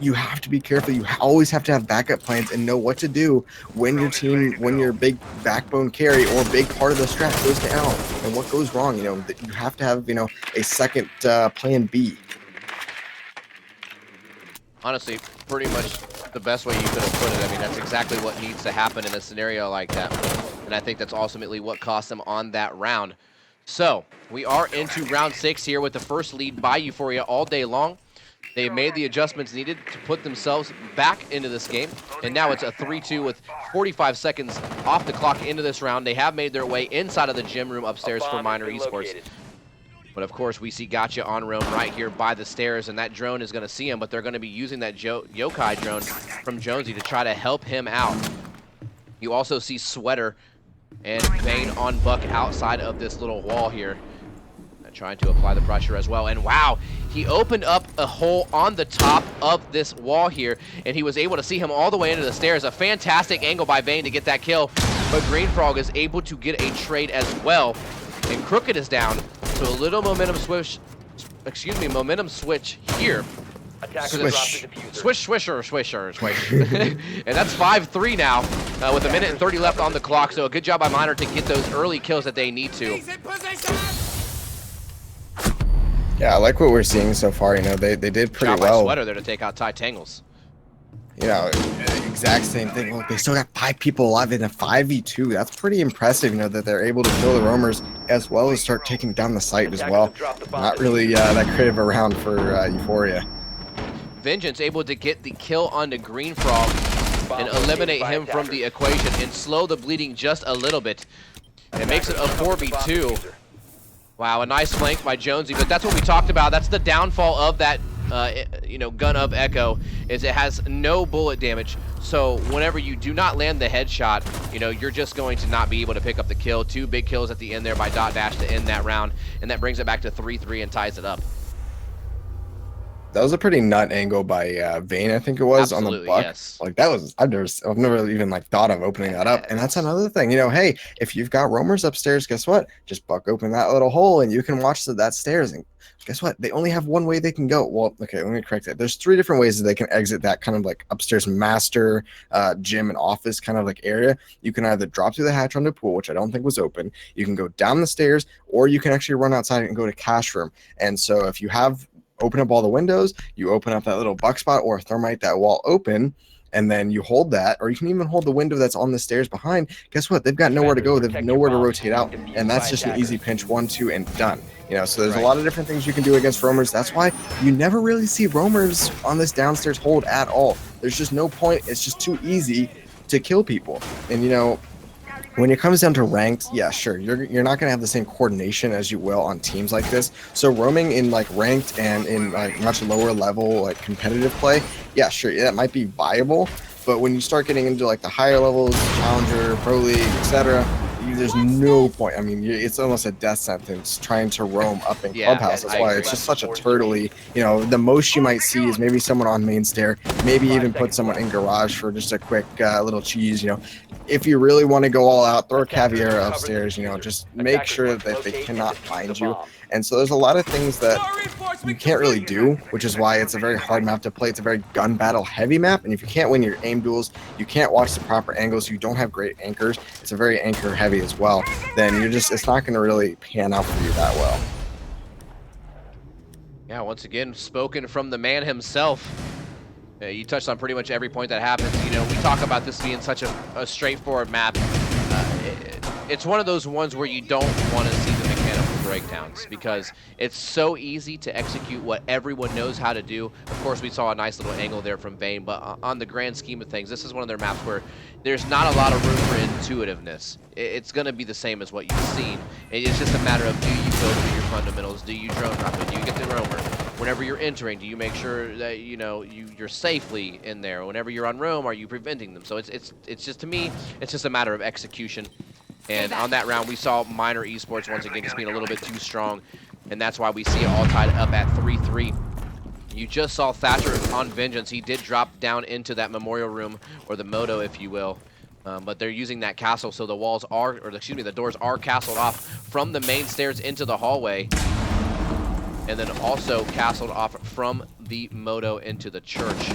you have to be careful. You always have to have backup plans and know what to do when your big backbone carry or big part of the strat goes down and what goes wrong. You know, you have to have, you know, a second plan B. Honestly, pretty much the best way you could have put it. I mean, that's exactly what needs to happen in a scenario like that. And I think that's ultimately what cost them on that round. So, we are into round 6 here with the first lead by Euphoria all day long. They made the adjustments needed to put themselves back into this game, and now it's a 3-2 with 45 seconds off the clock into this round. They have made their way inside of the gym room upstairs for Miner Esports. But of course, we see Gotcha on Rome right here by the stairs, and that drone is going to see him, but they're going to be using that Yokai drone from Jonesy to try to help him out. You also see Sweater and Bane on Buck outside of this little wall here, trying to apply the pressure as well. And wow, he opened up a hole on the top of this wall here, and he was able to see him all the way into the stairs. A fantastic angle by Bane to get that kill, but Green Frog is able to get a trade as well. And Crooked is down, so a little momentum switch, momentum switch here. Swish. Swisher. And that's 5-3 now, with 1:30 left on the clock. So a good job by Miner to get those early kills that they need to. Yeah, I like what we're seeing so far. You know, they did pretty By well. Sweater there to take out Ty Tangles. You know, exact same thing. Look, they still got 5 people alive in a 5v2. That's pretty impressive, you know, that they're able to kill the roamers as well as start taking down the site as well. Not really that creative a round for Euphoria. Vengeance able to get the kill onto Green Frog and eliminate him from the equation and slow the bleeding just a little bit. It makes it a 4v2. Wow, a nice flank by Jonesy, but that's what we talked about. That's the downfall of that, you know, gun of Echo, is it has no bullet damage. So whenever you do not land the headshot, you know, you're just going to not be able to pick up the kill. 2 big kills at the end there by Dot Dash to end that round, and that brings it back to 3-3 and ties it up. That was a pretty nut angle by Vayne, I think it was. Absolutely, on the Buck. yes. Like that was, I've never even like thought of opening that up. And that's another thing, you know, hey, if you've got roamers upstairs, guess what? Just Buck open that little hole and you can watch that stairs. And guess what? They only have one way they can go. Well, okay, let me correct that. There's 3 different ways that they can exit that kind of like upstairs master gym and office kind of like area. You can either drop through the hatch on the pool, which I don't think was open. You can go down the stairs, or you can actually run outside and go to cash room. And so if you have open up all the windows, you open up that little buck spot or thermite that wall open, and then you hold that, or you can even hold the window that's on the stairs behind. Guess what? They've got nowhere to go. They've nowhere to rotate out, and that's just an easy pinch 1-2 and done. You know, so there's a lot of different things you can do against roamers. That's why you never really see roamers on this downstairs hold at all. There's just no point. It's just too easy to kill people. And you know, when it comes down to ranked, yeah, sure, you're not going to have the same coordination as you will on teams like this. So roaming in like ranked and in like much lower level like competitive play, yeah, sure, that might be viable. But when you start getting into like the higher levels, Challenger, Pro League, etc., there's no point. I mean, it's almost a death sentence trying to roam up in Clubhouse. That's why it's just such a turtley. You know, the most you might see is maybe someone on main stair, maybe even put someone in garage for just a quick little cheese. You know, if you really want to go all out, throw a caviar upstairs. You know, just make sure that they cannot find you. And so there's a lot of things that you can't really do, which is why it's a very hard map to play. It's a very gun battle heavy map, and if you can't win your aim duels, you can't watch the proper angles, you don't have great anchors, it's a very anchor heavy as well, then you're just, it's not going to really pan out for you that well. Yeah, once again, spoken from the man himself. You touched on pretty much every point that happens. You know, we talk about this being such a straightforward map. It's one of those ones where you don't want to see the mechanical breakdowns because it's so easy to execute what everyone knows how to do. Of course, we saw a nice little angle there from Vayne, but on the grand scheme of things, this is one of their maps where there's not a lot of room for intuitiveness. It's going to be the same as what you've seen. It's just a matter of, do you go through your fundamentals? Do you drone drop it? Do you get the roamer? Whenever you're entering, do you make sure that you know you're safely in there? Whenever you're on roam, are you preventing them? So it's just, to me, it's just a matter of execution. And on that round, we saw Miner Esports once again just being a little bit too strong, and that's why we see it all tied up at 3-3. You just saw Thatcher on Vengeance. He did drop down into that memorial room, or the moto, if you will. But they're using that castle, so the walls are, or excuse me, the doors are castled off from the main stairs into the hallway, and then also castled off from the moto into the church.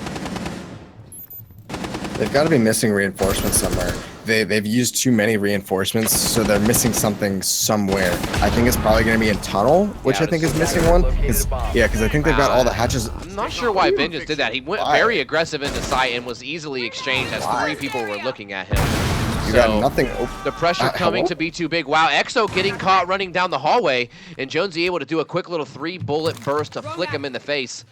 They've got to be missing reinforcements somewhere. They've used too many reinforcements, so they're missing something somewhere. I think it's probably going to be in tunnel, which I think is missing one. Yeah, because I think they've got all the hatches. I'm not sure why Vengeance did that. He went very aggressive into sight and was easily exchanged as 3 people were looking at him. You got nothing. The pressure coming to be too big. Wow, Exo getting caught running down the hallway, and Jonesy able to do a quick little 3-bullet burst to flick him in the face.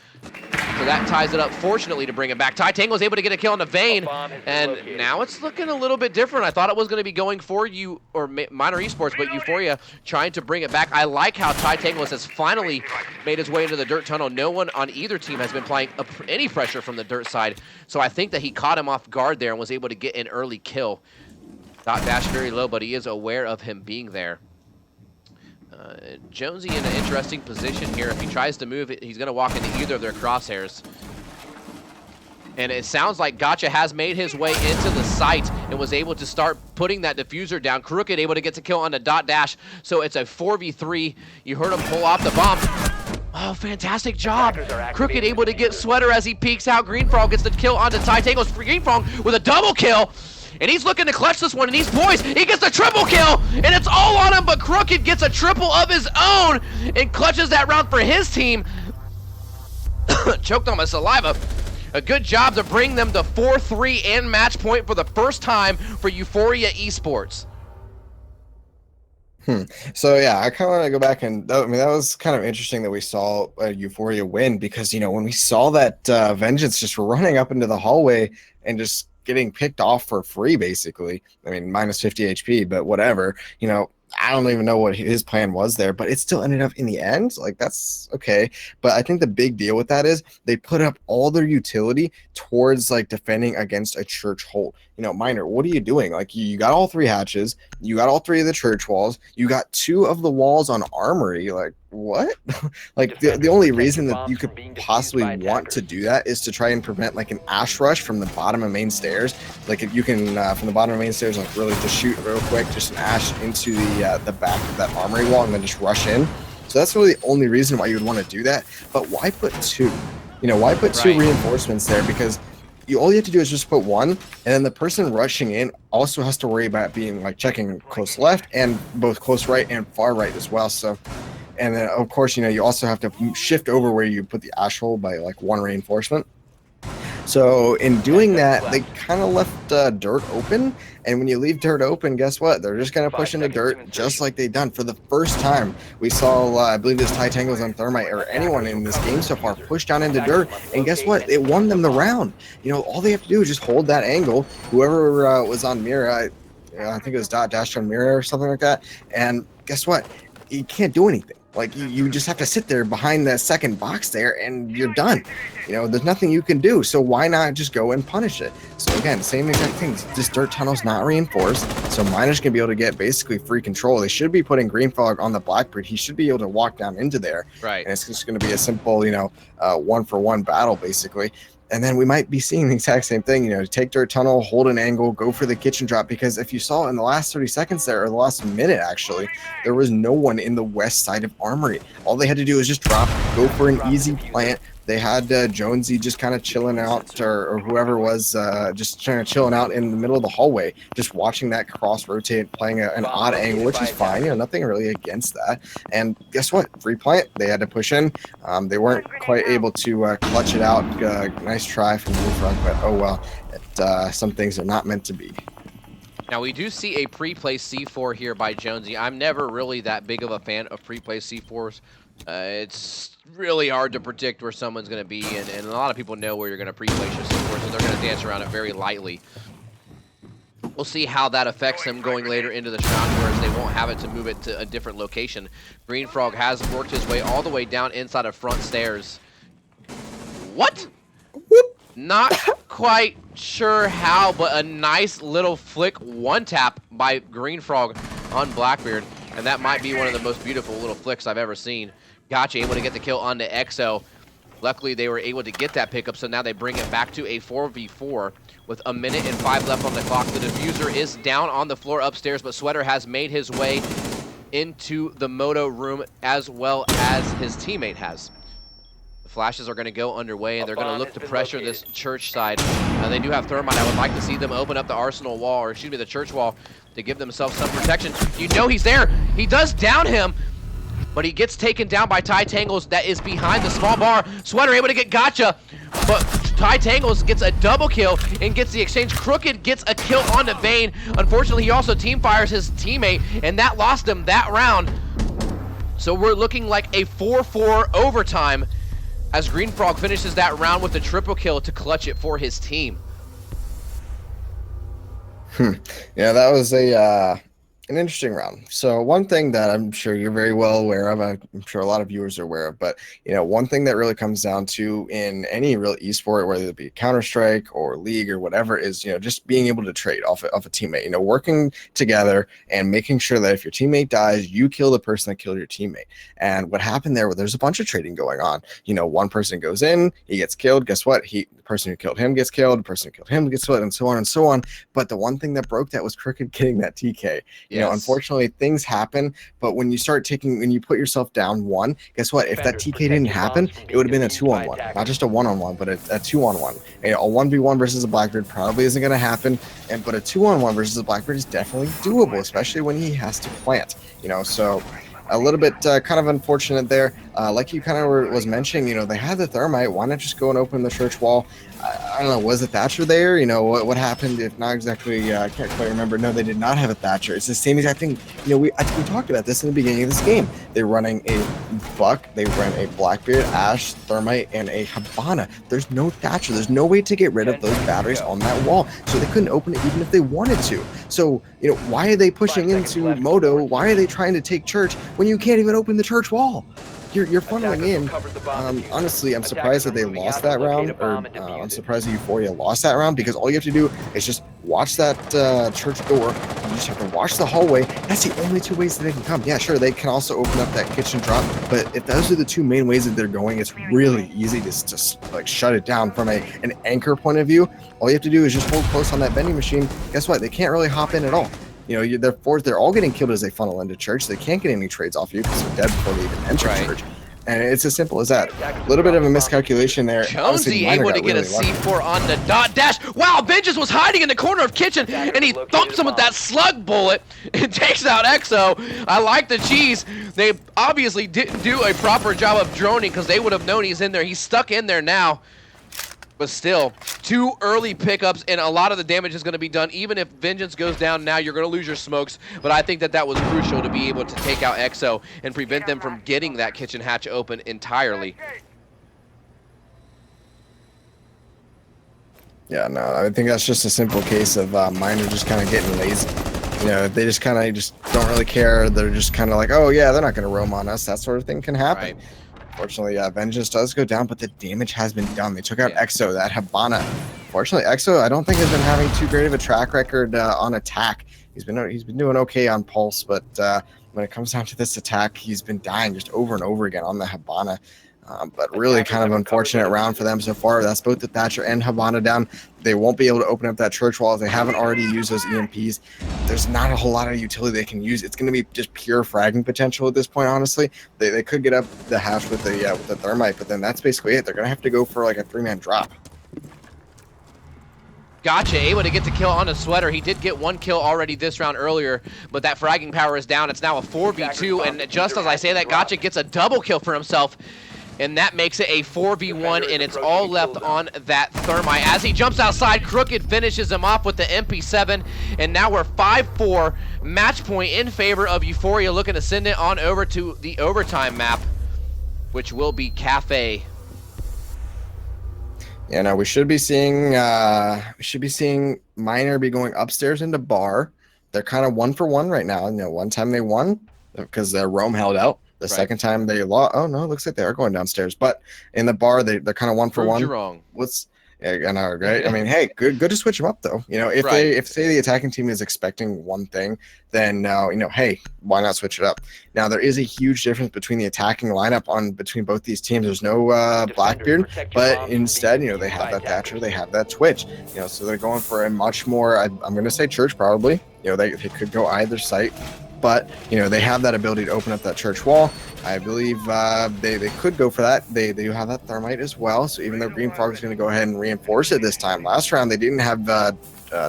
So that ties it up, fortunately, to bring it back. Ty Tango is able to get a kill on the Vayne, and now it's looking a little bit different. I thought it was going to be going for you, or Minor Esports, but Euphoria trying to bring it back. I like how Ty Tango has finally made his way into the dirt tunnel. No one on either team has been applying any pressure from the dirt side, so I think that he caught him off guard there and was able to get an early kill. Dot dash very low, but he is aware of him being there. Jonesy in an interesting position here. If he tries to move, he's going to walk into either of their crosshairs. And it sounds like Gotcha has made his way into the site and was able to start putting that diffuser down. Crooked able to get the kill on the dot dash. So it's a 4v3. You heard him pull off the bomb. Oh, fantastic job. Crooked able to get Sweater as he peeks out. Greenfrog gets the kill onto Ty Tango's. Greenfrog with a double kill. And he's looking to clutch this one, and these boys, he gets a triple kill, and it's all on him, but Crooked gets a triple of his own and clutches that round for his team. Choked on my saliva. A good job to bring them to 4-3 and match point for the first time for Euphoria eSports. So yeah, I kind of want to go back and I mean that was kind of interesting that we saw Euphoria win because when we saw that Vengeance just running up into the hallway and just getting picked off for free basically. I mean minus 50 HP, but whatever. I don't even know what his plan was there, but it still ended up in the end. Like, that's okay. But I think the big deal with that is they put up all their utility towards like defending against a church hold. Minor, what are you doing? Like, you got all 3 hatches, you got all 3 of the church walls, you got 2 of the walls on armory. Like, what? Like, the only reason that you could possibly want to do that is to try and prevent like an ash rush from the bottom of main stairs. Like, if you can from the bottom of main stairs, like really just shoot real quick, just an ash into the back of that armory wall and then just rush in. So that's really the only reason why you would want to do that. But why put 2? Why put 2 reinforcements there? Because all you have to do is just put 1, and then the person rushing in also has to worry about being like checking close left and both close right and far right as well. So, and then of course, you also have to shift over where you put the ash hole by like 1 reinforcement. So in doing that, they kind of left dirt open, and when you leave dirt open, guess what? They're just going to push into dirt just like they've done. For the first time, we saw, I believe this Ty Tangos on Thermite, or anyone in this game so far, push down into dirt, and guess what? It won them the round. All they have to do is just hold that angle. Whoever was on Mira, I think it was Dot Dash on Mira or something like that, and guess what? You can't do anything. Like, you just have to sit there behind that second box there and you're done. There's nothing you can do. So why not just go and punish it? So again, same exact thing. This dirt tunnel's not reinforced. So Miners can be able to get basically free control. They should be putting Greenfrog on the Blackbird. He should be able to walk down into there. Right. And it's just going to be a simple, 1-for-1 battle basically. And then we might be seeing the exact same thing, take dirt tunnel, hold an angle, go for the kitchen drop, because if you saw in the last 30 seconds there, or the last minute actually, there was no one in the west side of armory. All they had to do was just drop, go for an easy plant. They had Jonesy just kind of chilling out, or whoever was just trying to chilling out in the middle of the hallway, just watching that cross rotate, playing an odd angle, which is fine. Nothing really against that. And guess what? Free plant. They had to push in. They weren't quite able to clutch it out. Nice try from Blue, but oh well. Some things are not meant to be. Now, we do see a pre-placed C4 here by Jonesy. I'm never really that big of a fan of pre-placed C4s. It's really hard to predict where someone's going to be, and a lot of people know where you're going to pre-place your C4, so they're going to dance around it very lightly. We'll see how that affects him going later into the round, whereas they won't have it to move it to a different location. Greenfrog has worked his way all the way down inside of front stairs. What? Not quite sure how, but a nice little flick one-tap by Greenfrog on Blackbeard, and that might be one of the most beautiful little flicks I've ever seen. Gotcha able to get the kill onto EXO. Luckily, they were able to get that pickup, so now they bring it back to a 4v4 with 1 minute and 5 left on the clock. The diffuser is down on the floor upstairs, but Sweater has made his way into the moto room as well as his teammate has. The flashes are going to go underway, and they're going to look to pressure this church side. They do have Thermite. I would like to see them open up the arsenal wall, or excuse me, the church wall, to give themselves some protection. He's there. He does down him, but he gets taken down by Ty Tangles that is behind the small bar. Sweater able to get Gotcha, but Ty Tangles gets a double kill and gets the exchange. Crooked gets a kill on the Vayne. Unfortunately, he also team fires his teammate, and that lost him that round. So we're looking like a 4-4 overtime as Green Frog finishes that round with a triple kill to clutch it for his team. Yeah, that was an interesting round. So one thing that I'm sure you're very well aware of, I'm sure a lot of viewers are aware of, but one thing that really comes down to in any real esport, whether it be Counter-Strike or League or whatever, is just being able to trade off a teammate. Working together and making sure that if your teammate dies, you kill the person that killed your teammate. And what happened there? Well, there's a bunch of trading going on. One person goes in, he gets killed. Guess what? The person who killed him gets killed. The person who killed him gets killed, and so on and so on. But the one thing that broke that was Crooked getting that TK. Unfortunately, things happen, but when you put yourself down one, guess what? If that TK didn't happen, it would have been a 2-on-1, not just a 1-on-1, but a 2-on-1. A 1v1 versus a Blackbeard probably isn't going to happen, but a 2-on-1 versus a Blackbeard is definitely doable, especially when he has to plant. So a little bit kind of unfortunate there. Like you kind of was mentioning, they had the thermite. Why not just go and open the church wall? I don't know. Was the Thatcher there? What happened? If not exactly, I can't quite remember. No, they did not have a Thatcher. It's the same exact thing. We talked about this in the beginning of this game. They're running a Buck, they run a Blackbeard, Ash, Thermite, and a Habana. There's no Thatcher. There's no way to get rid of those batteries on that wall, so they couldn't open it even if they wanted to. So why are they pushing into Moto? Why are they trying to take church when you can't even open the church wall? You're funneling in. Honestly, I'm surprised that they lost that round, or I'm surprised that Euphoria lost that round, because all you have to do is just watch that church door. You just have to watch the hallway. That's the only two ways that they can come. Yeah, sure, they can also open up that kitchen drop, but if those are the two main ways that they're going, it's really easy to just like shut it down from an anchor point of view. All you have to do is just hold close on that vending machine. Guess what? They can't really hop in at all. They're all getting killed as they funnel into church. They can't get any trades off you because they're dead before they even enter church. And it's as simple as that. A little bit of a miscalculation there. Jonesy able to get a C4 on the dot dash. Wow, Vengeance was hiding in the corner of kitchen, and he thumps him with that slug bullet and takes out EXO. I like the cheese. They obviously didn't do a proper job of droning, because they would have known he's in there. He's stuck in there now. But still, 2 early pickups, and a lot of the damage is going to be done. Even if Vengeance goes down now, you're going to lose your smokes. But I think that was crucial to be able to take out EXO and prevent them from getting that kitchen hatch open entirely. Yeah, no, I think that's just a simple case of Miner just kind of getting lazy. They just don't really care. They're just kind of like, oh yeah, they're not going to roam on us. That sort of thing can happen. Right. Fortunately, Vengeance does go down, but the damage has been done. They took out EXO, that Habana. Fortunately, EXO, I don't think has been having too great of a track record on attack. He's been doing okay on Pulse, but when it comes down to this attack, he's been dying just over and over again on the Habana. But really kind of unfortunate round for them so far. That's both the Thatcher and Habana down. They won't be able to open up that church wall if they haven't already used those EMPs. There's not a whole lot of utility they can use. It's going to be just pure fragging potential at this point, honestly. They could get up the hash with the thermite, but then that's basically it. They're going to have to go for like a 3-man drop. Gotcha, able to get the kill on a Sweater. He did get 1 kill already this round earlier, but that fragging power is down. It's now a 4v2, and just as I say that, Gotcha gets a double kill for himself. And that makes it a 4v1, and it's all left on that Thermite. As he jumps outside, Crooked finishes him off with the MP7, and now we're 5-4, match point in favor of Euphoria, looking to send it on over to the overtime map, which will be Cafe. Yeah, no, we should be seeing Miner be going upstairs into bar. They're kind of 1-for-1 right now. One time they won because their Rome held out. The second time they lost. Oh no, it looks like they are going downstairs. But in the bar, they're kind of 1-for-1. You're wrong. I know, right? I mean, hey, good to switch them up though. If say the attacking team is expecting one thing, then hey, why not switch it up? Now there is a huge difference between the attacking lineup between both these teams. There's no Blackbeard, but instead, they have that Thatcher, they have that Twitch. So they're going for a much more. I'm going to say church probably. They could go either site. But they have that ability to open up that church wall. I believe they could go for that. They do have that thermite as well. So even though Green Frog is going to go ahead and reinforce it this time, last round they didn't have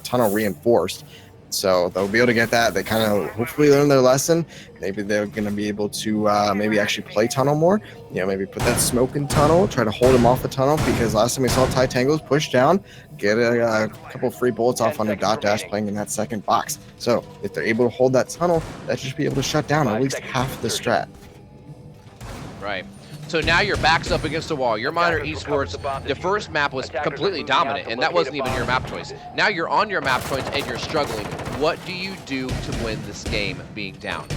tunnel reinforced, so they'll be able to get that. They kind of hopefully learn their lesson. Maybe they're going to be able to maybe actually play tunnel more. Maybe put that smoke in tunnel, try to hold him off the tunnel, because last time we saw Titangos push down, get a couple free bullets off on a dot dash playing in that second box. So if they're able to hold that tunnel, that should be able to shut down at least half the strat. Right. So now your back's up against the wall. Your Minor eSports, the first map was completely dominant, and that wasn't even your map choice. Now you're on your map choice and you're struggling. What do you do to win this game being down?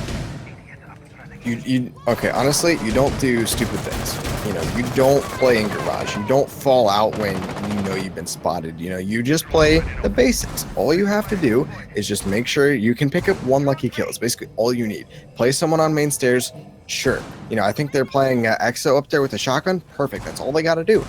Okay, honestly, you don't do stupid things. You know, you don't play in garage. You don't fall out when you know you've been spotted. You know, you just play the basics. All you have to do is just make sure you can pick up one lucky kill. It's basically all you need. Play someone on main stairs, sure. You know, I think they're playing EXO up there with a shotgun. Perfect. That's all they got to do.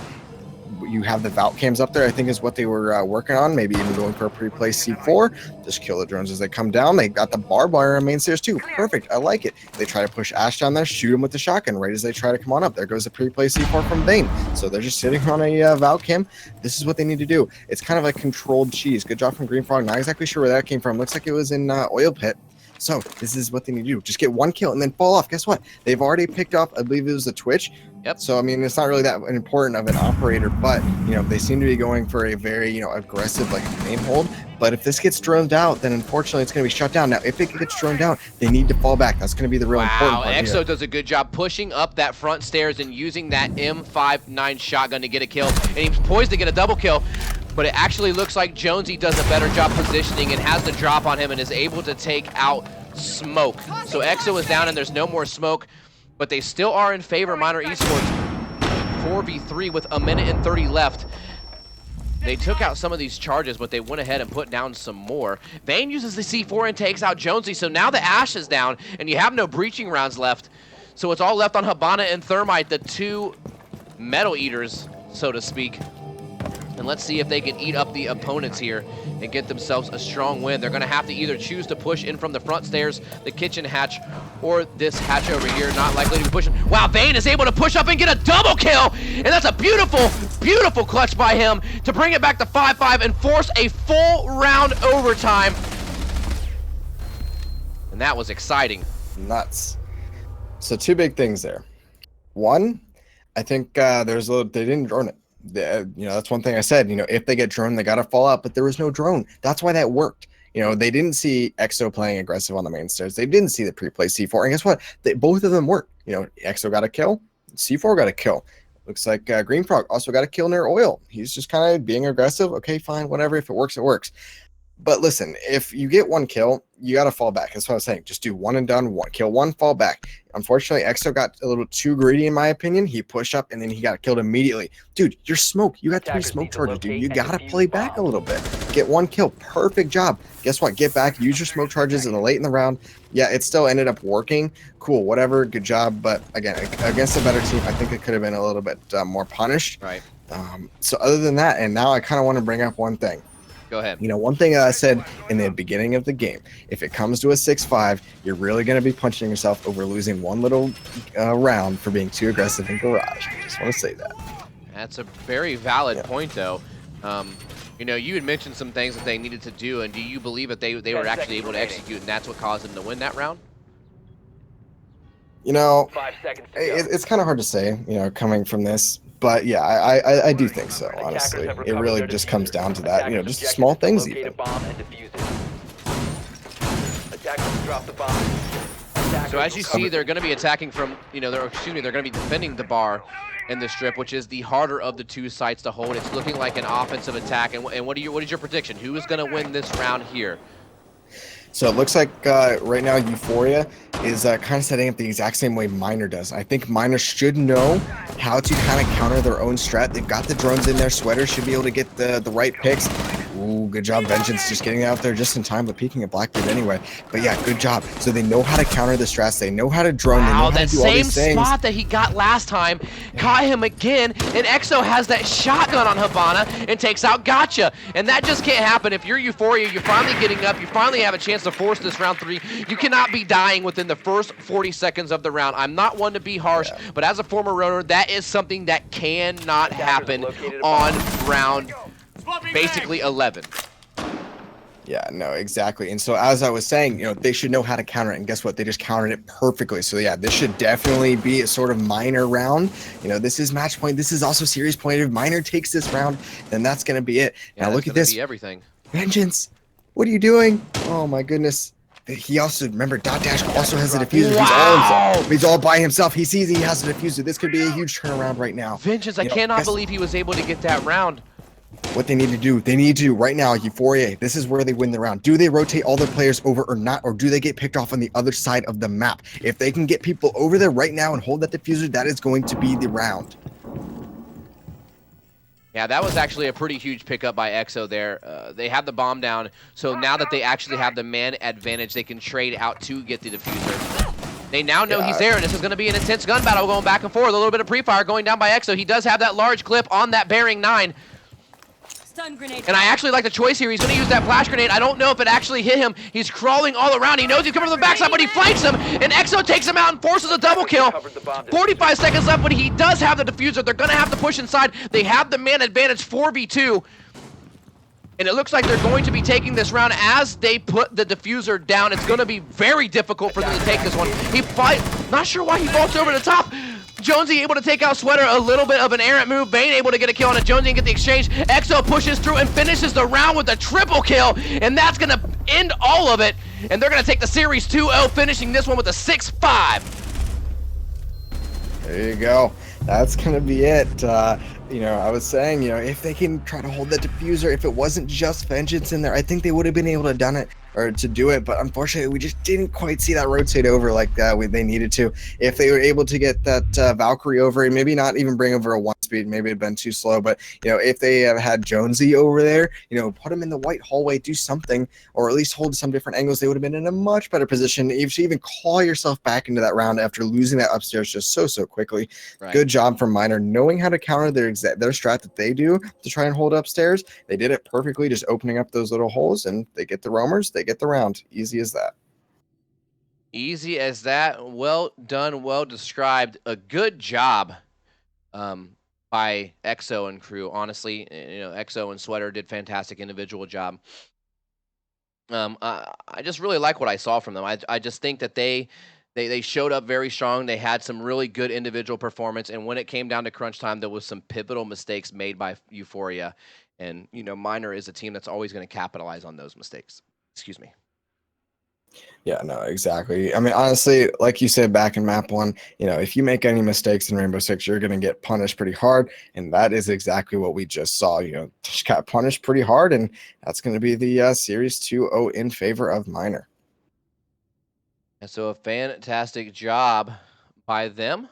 You have the vault cams up there, I think is what they were working on, maybe even going for a pre-placed C4. Just kill the drones as they come down. They got the barbed wire on main stairs too. Perfect, I like it. They try to push Ash down there, shoot him with the shotgun right as they try to come on up. There goes the pre-placed C4 from Vayne. So they're just sitting on a vault cam. This is what they need to do. It's kind of like controlled cheese. Good job from Green Frog. Not exactly sure where that came from. Looks like it was in Oil Pit. So this is what they need to do. Just get one kill and then fall off. Guess what? They've already picked off, I believe it was the Twitch. Yep. So, I mean, it's not really that important of an operator, but, you know, they seem to be going for a very, you know, aggressive, like, main hold. But if this gets droned out, then unfortunately it's going to be shut down. Now, if it gets droned out, they need to fall back. That's going to be the real important part. EXO does a good job pushing up that front stairs and using that M59 shotgun to get a kill. And he's poised to get a double kill. But it actually looks like Jonesy does a better job positioning and has the drop on him and is able to take out Smoke. So EXO is down and there's no more Smoke, but they still are in favor of Minor eSports. 4v3 with a minute and 30 left. They took out some of these charges, but they went ahead and put down some more. Vayne uses the C4 and takes out Jonesy, so now the Ash is down and you have no breaching rounds left. So it's all left on Hibana and Thermite, the two metal eaters, so to speak. And let's see if they can eat up the opponents here and get themselves a strong win. They're going to have to either choose to push in from the front stairs, the kitchen hatch, or this hatch over here. Not likely to be pushing. Wow, Vayne is able to push up and get a double kill. And that's a beautiful, beautiful clutch by him to bring it back to 5-5 and force a full round overtime. And that was exciting. Nuts. So two big things there. One, I think there's a little, they didn't drone it. You know, that's one thing I said, you know, if they get drone, they got to fall out, but there was no drone. That's why that worked. You know, they didn't see EXO playing aggressive on the main stairs. They didn't see the pre-placed C4. And guess what? Both of them worked. You know, EXO got a kill. C4 got a kill. Looks like Green Frog also got a kill near Oil. He's just kind of being aggressive. Okay, fine, whatever. If it works, it works. But listen, if you get one kill, you got to fall back. That's what I was saying. Just do one and done. One kill, one, fall back. Unfortunately, EXO got a little too greedy, in my opinion. He pushed up, and then he got killed immediately. Dude, you're smoke. You got 3 smoke charges, dude. You got to play back a little bit. Get one kill. Perfect job. Guess what? Get back. Use your smoke charges in the late in the round. Yeah, it still ended up working. Cool, whatever. Good job. But, again, against a better team, I think it could have been a little bit more punished. Right. So other than that, and now I kind of want to bring up one thing. Go ahead. You know, one thing I said in the beginning of the game, if it comes to a 6-5, you're really going to be punching yourself over losing one little round for being too aggressive in garage. I just want to say that. That's a very valid point, though. You know, you had mentioned some things that they needed to do, and do you believe that they were actually able to execute, and that's what caused them to win that round? You know, 5 seconds to go. it's kind of hard to say, you know, coming from this. But yeah, I do think so, honestly. It really just comes down to that, you know, just small things even. So as you see, they're going to be attacking from, you know, they're going to be defending the bar in the strip, which is the harder of the two sites to hold. It's looking like an offensive attack. And what is your prediction? Who is going to win this round here? So it looks like right now Euphoria is kind of setting up the exact same way Minor does. I think Minor should know how to kind of counter their own strat. They've got the drones in there. Sweater should be able to get the right picks. Ooh, good job, Vengeance, just getting out there just in time, but peeking at Blackbeard anyway. But yeah, good job. So they know how to counter the strats. They know how to drone. Wow, they know how that to do all these same things. spot that he got last time caught him again, and EXO has that shotgun on Hibana and takes out Gotcha. And that just can't happen. If you're Euphoria, you're finally getting up, you finally have a chance to force this round 3. You cannot be dying within the first 40 seconds of the round. I'm not one to be harsh, but as a former runner, that is something that cannot happen on round basically 11. Yeah, no, exactly. And so as I was saying, you know, they should know how to counter it. And guess what? They just countered it perfectly. So yeah, this should definitely be a sort of Minor round. You know, this is match point. This is also series point. If Minor takes this round, then that's going to be it. Yeah, now look at this. Everything. Vengeance, what are you doing? Oh my goodness. he also, remember, Dot Dash also has a diffuser. Wow. He's all by himself. He sees he has a diffuser. This could be a huge turnaround right now. Vengeance, I cannot believe he was able to get that round. What they need to do right now, Euphoria, this is where they win the round. Do they rotate all their players over or not, or do they get picked off on the other side of the map? If they can get people over there right now and hold that diffuser, that is going to be the round. Yeah, that was actually a pretty huge pickup by EXO there. They have the bomb down, so now that they actually have the man advantage, they can trade out to get the diffuser. They now know he's there, and this is going to be an intense gun battle going back and forth. A little bit of pre-fire going down by EXO. He does have that large clip on that bearing 9. Stun grenade. And I actually like the choice here. He's going to use that flash grenade. I don't know if it actually hit him. He's crawling all around. He knows he's coming from the backside, but he flanks him, and EXO takes him out and forces a double kill. 45 seconds left, but he does have the diffuser. They're going to have to push inside. They have the man advantage 4v2. And it looks like they're going to be taking this round as they put the diffuser down. It's going to be very difficult for them to take this one. Not sure why he vaults over the top. Jonesy able to take out Sweater, a little bit of an errant move. Bane able to get a kill on a Jonesy and get the exchange. EXO pushes through and finishes the round with a triple kill, and that's going to end all of it. And they're going to take the series 2-0, finishing this one with a 6-5. There you go. That's going to be it. I was saying, if they can try to hold that diffuser, if it wasn't just Vengeance in there, I think they would have been able to done it or to do it. But unfortunately, we just didn't quite see that rotate over like they needed to. If they were able to get that Valkyrie over, and maybe not even bring over a 1-speed, maybe it'd been too slow. But if they have had Jonesy over there, put him in the white hallway, do something, or at least hold some different angles, they would have been in a much better position. If you even call yourself back into that round after losing that upstairs just so quickly. Right. Good job from Miner knowing how to counter their strat that they do to try and hold upstairs. They did it perfectly, just opening up those little holes, and they get the roamers, they get the round. Easy as that. Easy as that. Well done, well described. A good job by EXO and crew. Honestly, EXO and Sweater did fantastic individual job. I just really like what I saw from them. I just think that they showed up very strong. They had some really good individual performance, and when it came down to crunch time, there was some pivotal mistakes made by Euphoria. And, Miner is a team that's always going to capitalize on those mistakes. Excuse me. Yeah, no, exactly. I mean, honestly, like you said back in map 1, if you make any mistakes in Rainbow Six, you're going to get punished pretty hard. And that is exactly what we just saw. Just got punished pretty hard, and that's going to be the series 2-0 in favor of Miner. And so a fantastic job by them.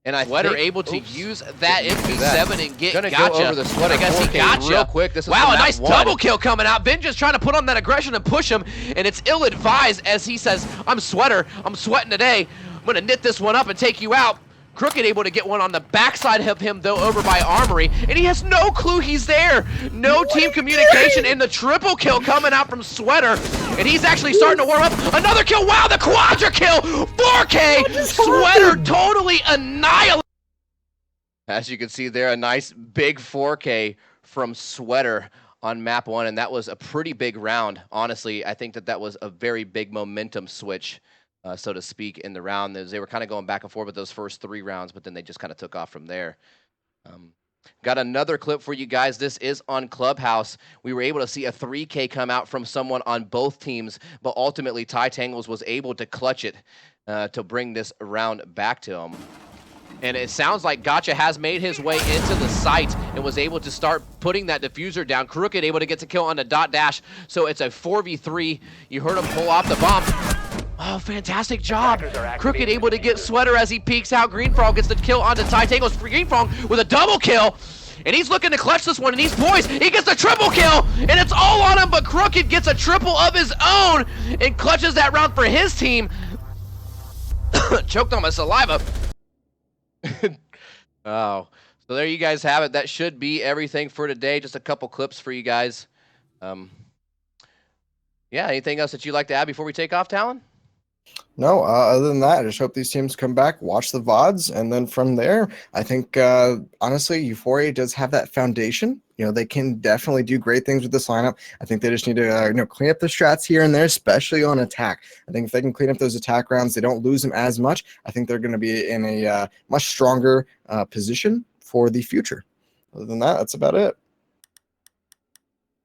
And Sweater able to use that MP7 and get Gonna gotcha. go over the Sweater. I guess he gotcha. Real quick. This is wow, a map nice 1. double kill coming out. Vengeance trying to put on that aggression and push him, and it's ill-advised as he says, I'm Sweater. I'm sweating today. I'm going to knit this one up and take you out. Crooked able to get one on the backside of him, though, over by Armory, and he has no clue he's there. No team communication, and the triple kill coming out from Sweater, and he's actually starting to warm up. Another kill. Wow, the quadra kill. 4K. Sweater totally annihilated. As you can see there, a nice big 4K from Sweater on map 1, and that was a pretty big round. Honestly, I think that was a very big momentum switch, so to speak, in the round. They were kind of going back and forth with those first 3 rounds, but then they just kind of took off from there. Got another clip for you guys. This is on Clubhouse. We were able to see a 3K come out from someone on both teams, but ultimately Ty Tangles was able to clutch it to bring this round back to him. And it sounds like Gotcha has made his way into the site and was able to start putting that diffuser down. Crooked able to get the kill on the dot dash. So it's a 4v3. You heard him pull off the bomb. Oh, fantastic job. Crooked able to get Sweater as he peeks out. Greenfrog gets the kill onto Ty Tangles. Greenfrog with a double kill. And he's looking to clutch this one, and he's poised. He gets the triple kill, and it's all on him, but Crooked gets a triple of his own and clutches that round for his team. Choked on my saliva. Oh, so there you guys have it. That should be everything for today. Just a couple clips for you guys. Yeah, anything else that you'd like to add before we take off, Talon? No, other than that, I just hope these teams come back, watch the VODs, and then from there, I think, honestly, Euphoria does have that foundation. They can definitely do great things with this lineup. I think they just need to, clean up the strats here and there, especially on attack. I think if they can clean up those attack rounds, they don't lose them as much. I think they're going to be in a much stronger position for the future. Other than that, that's about it.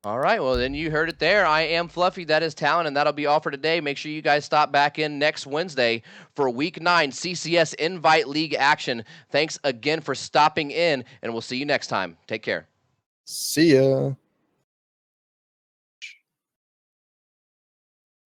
All right, well, then you heard it there. I am Fluffy. That is Talon, and that'll be all for today. Make sure you guys stop back in next Wednesday for Week 9 CCS Invite League action. Thanks again for stopping in, and we'll see you next time. Take care. See ya.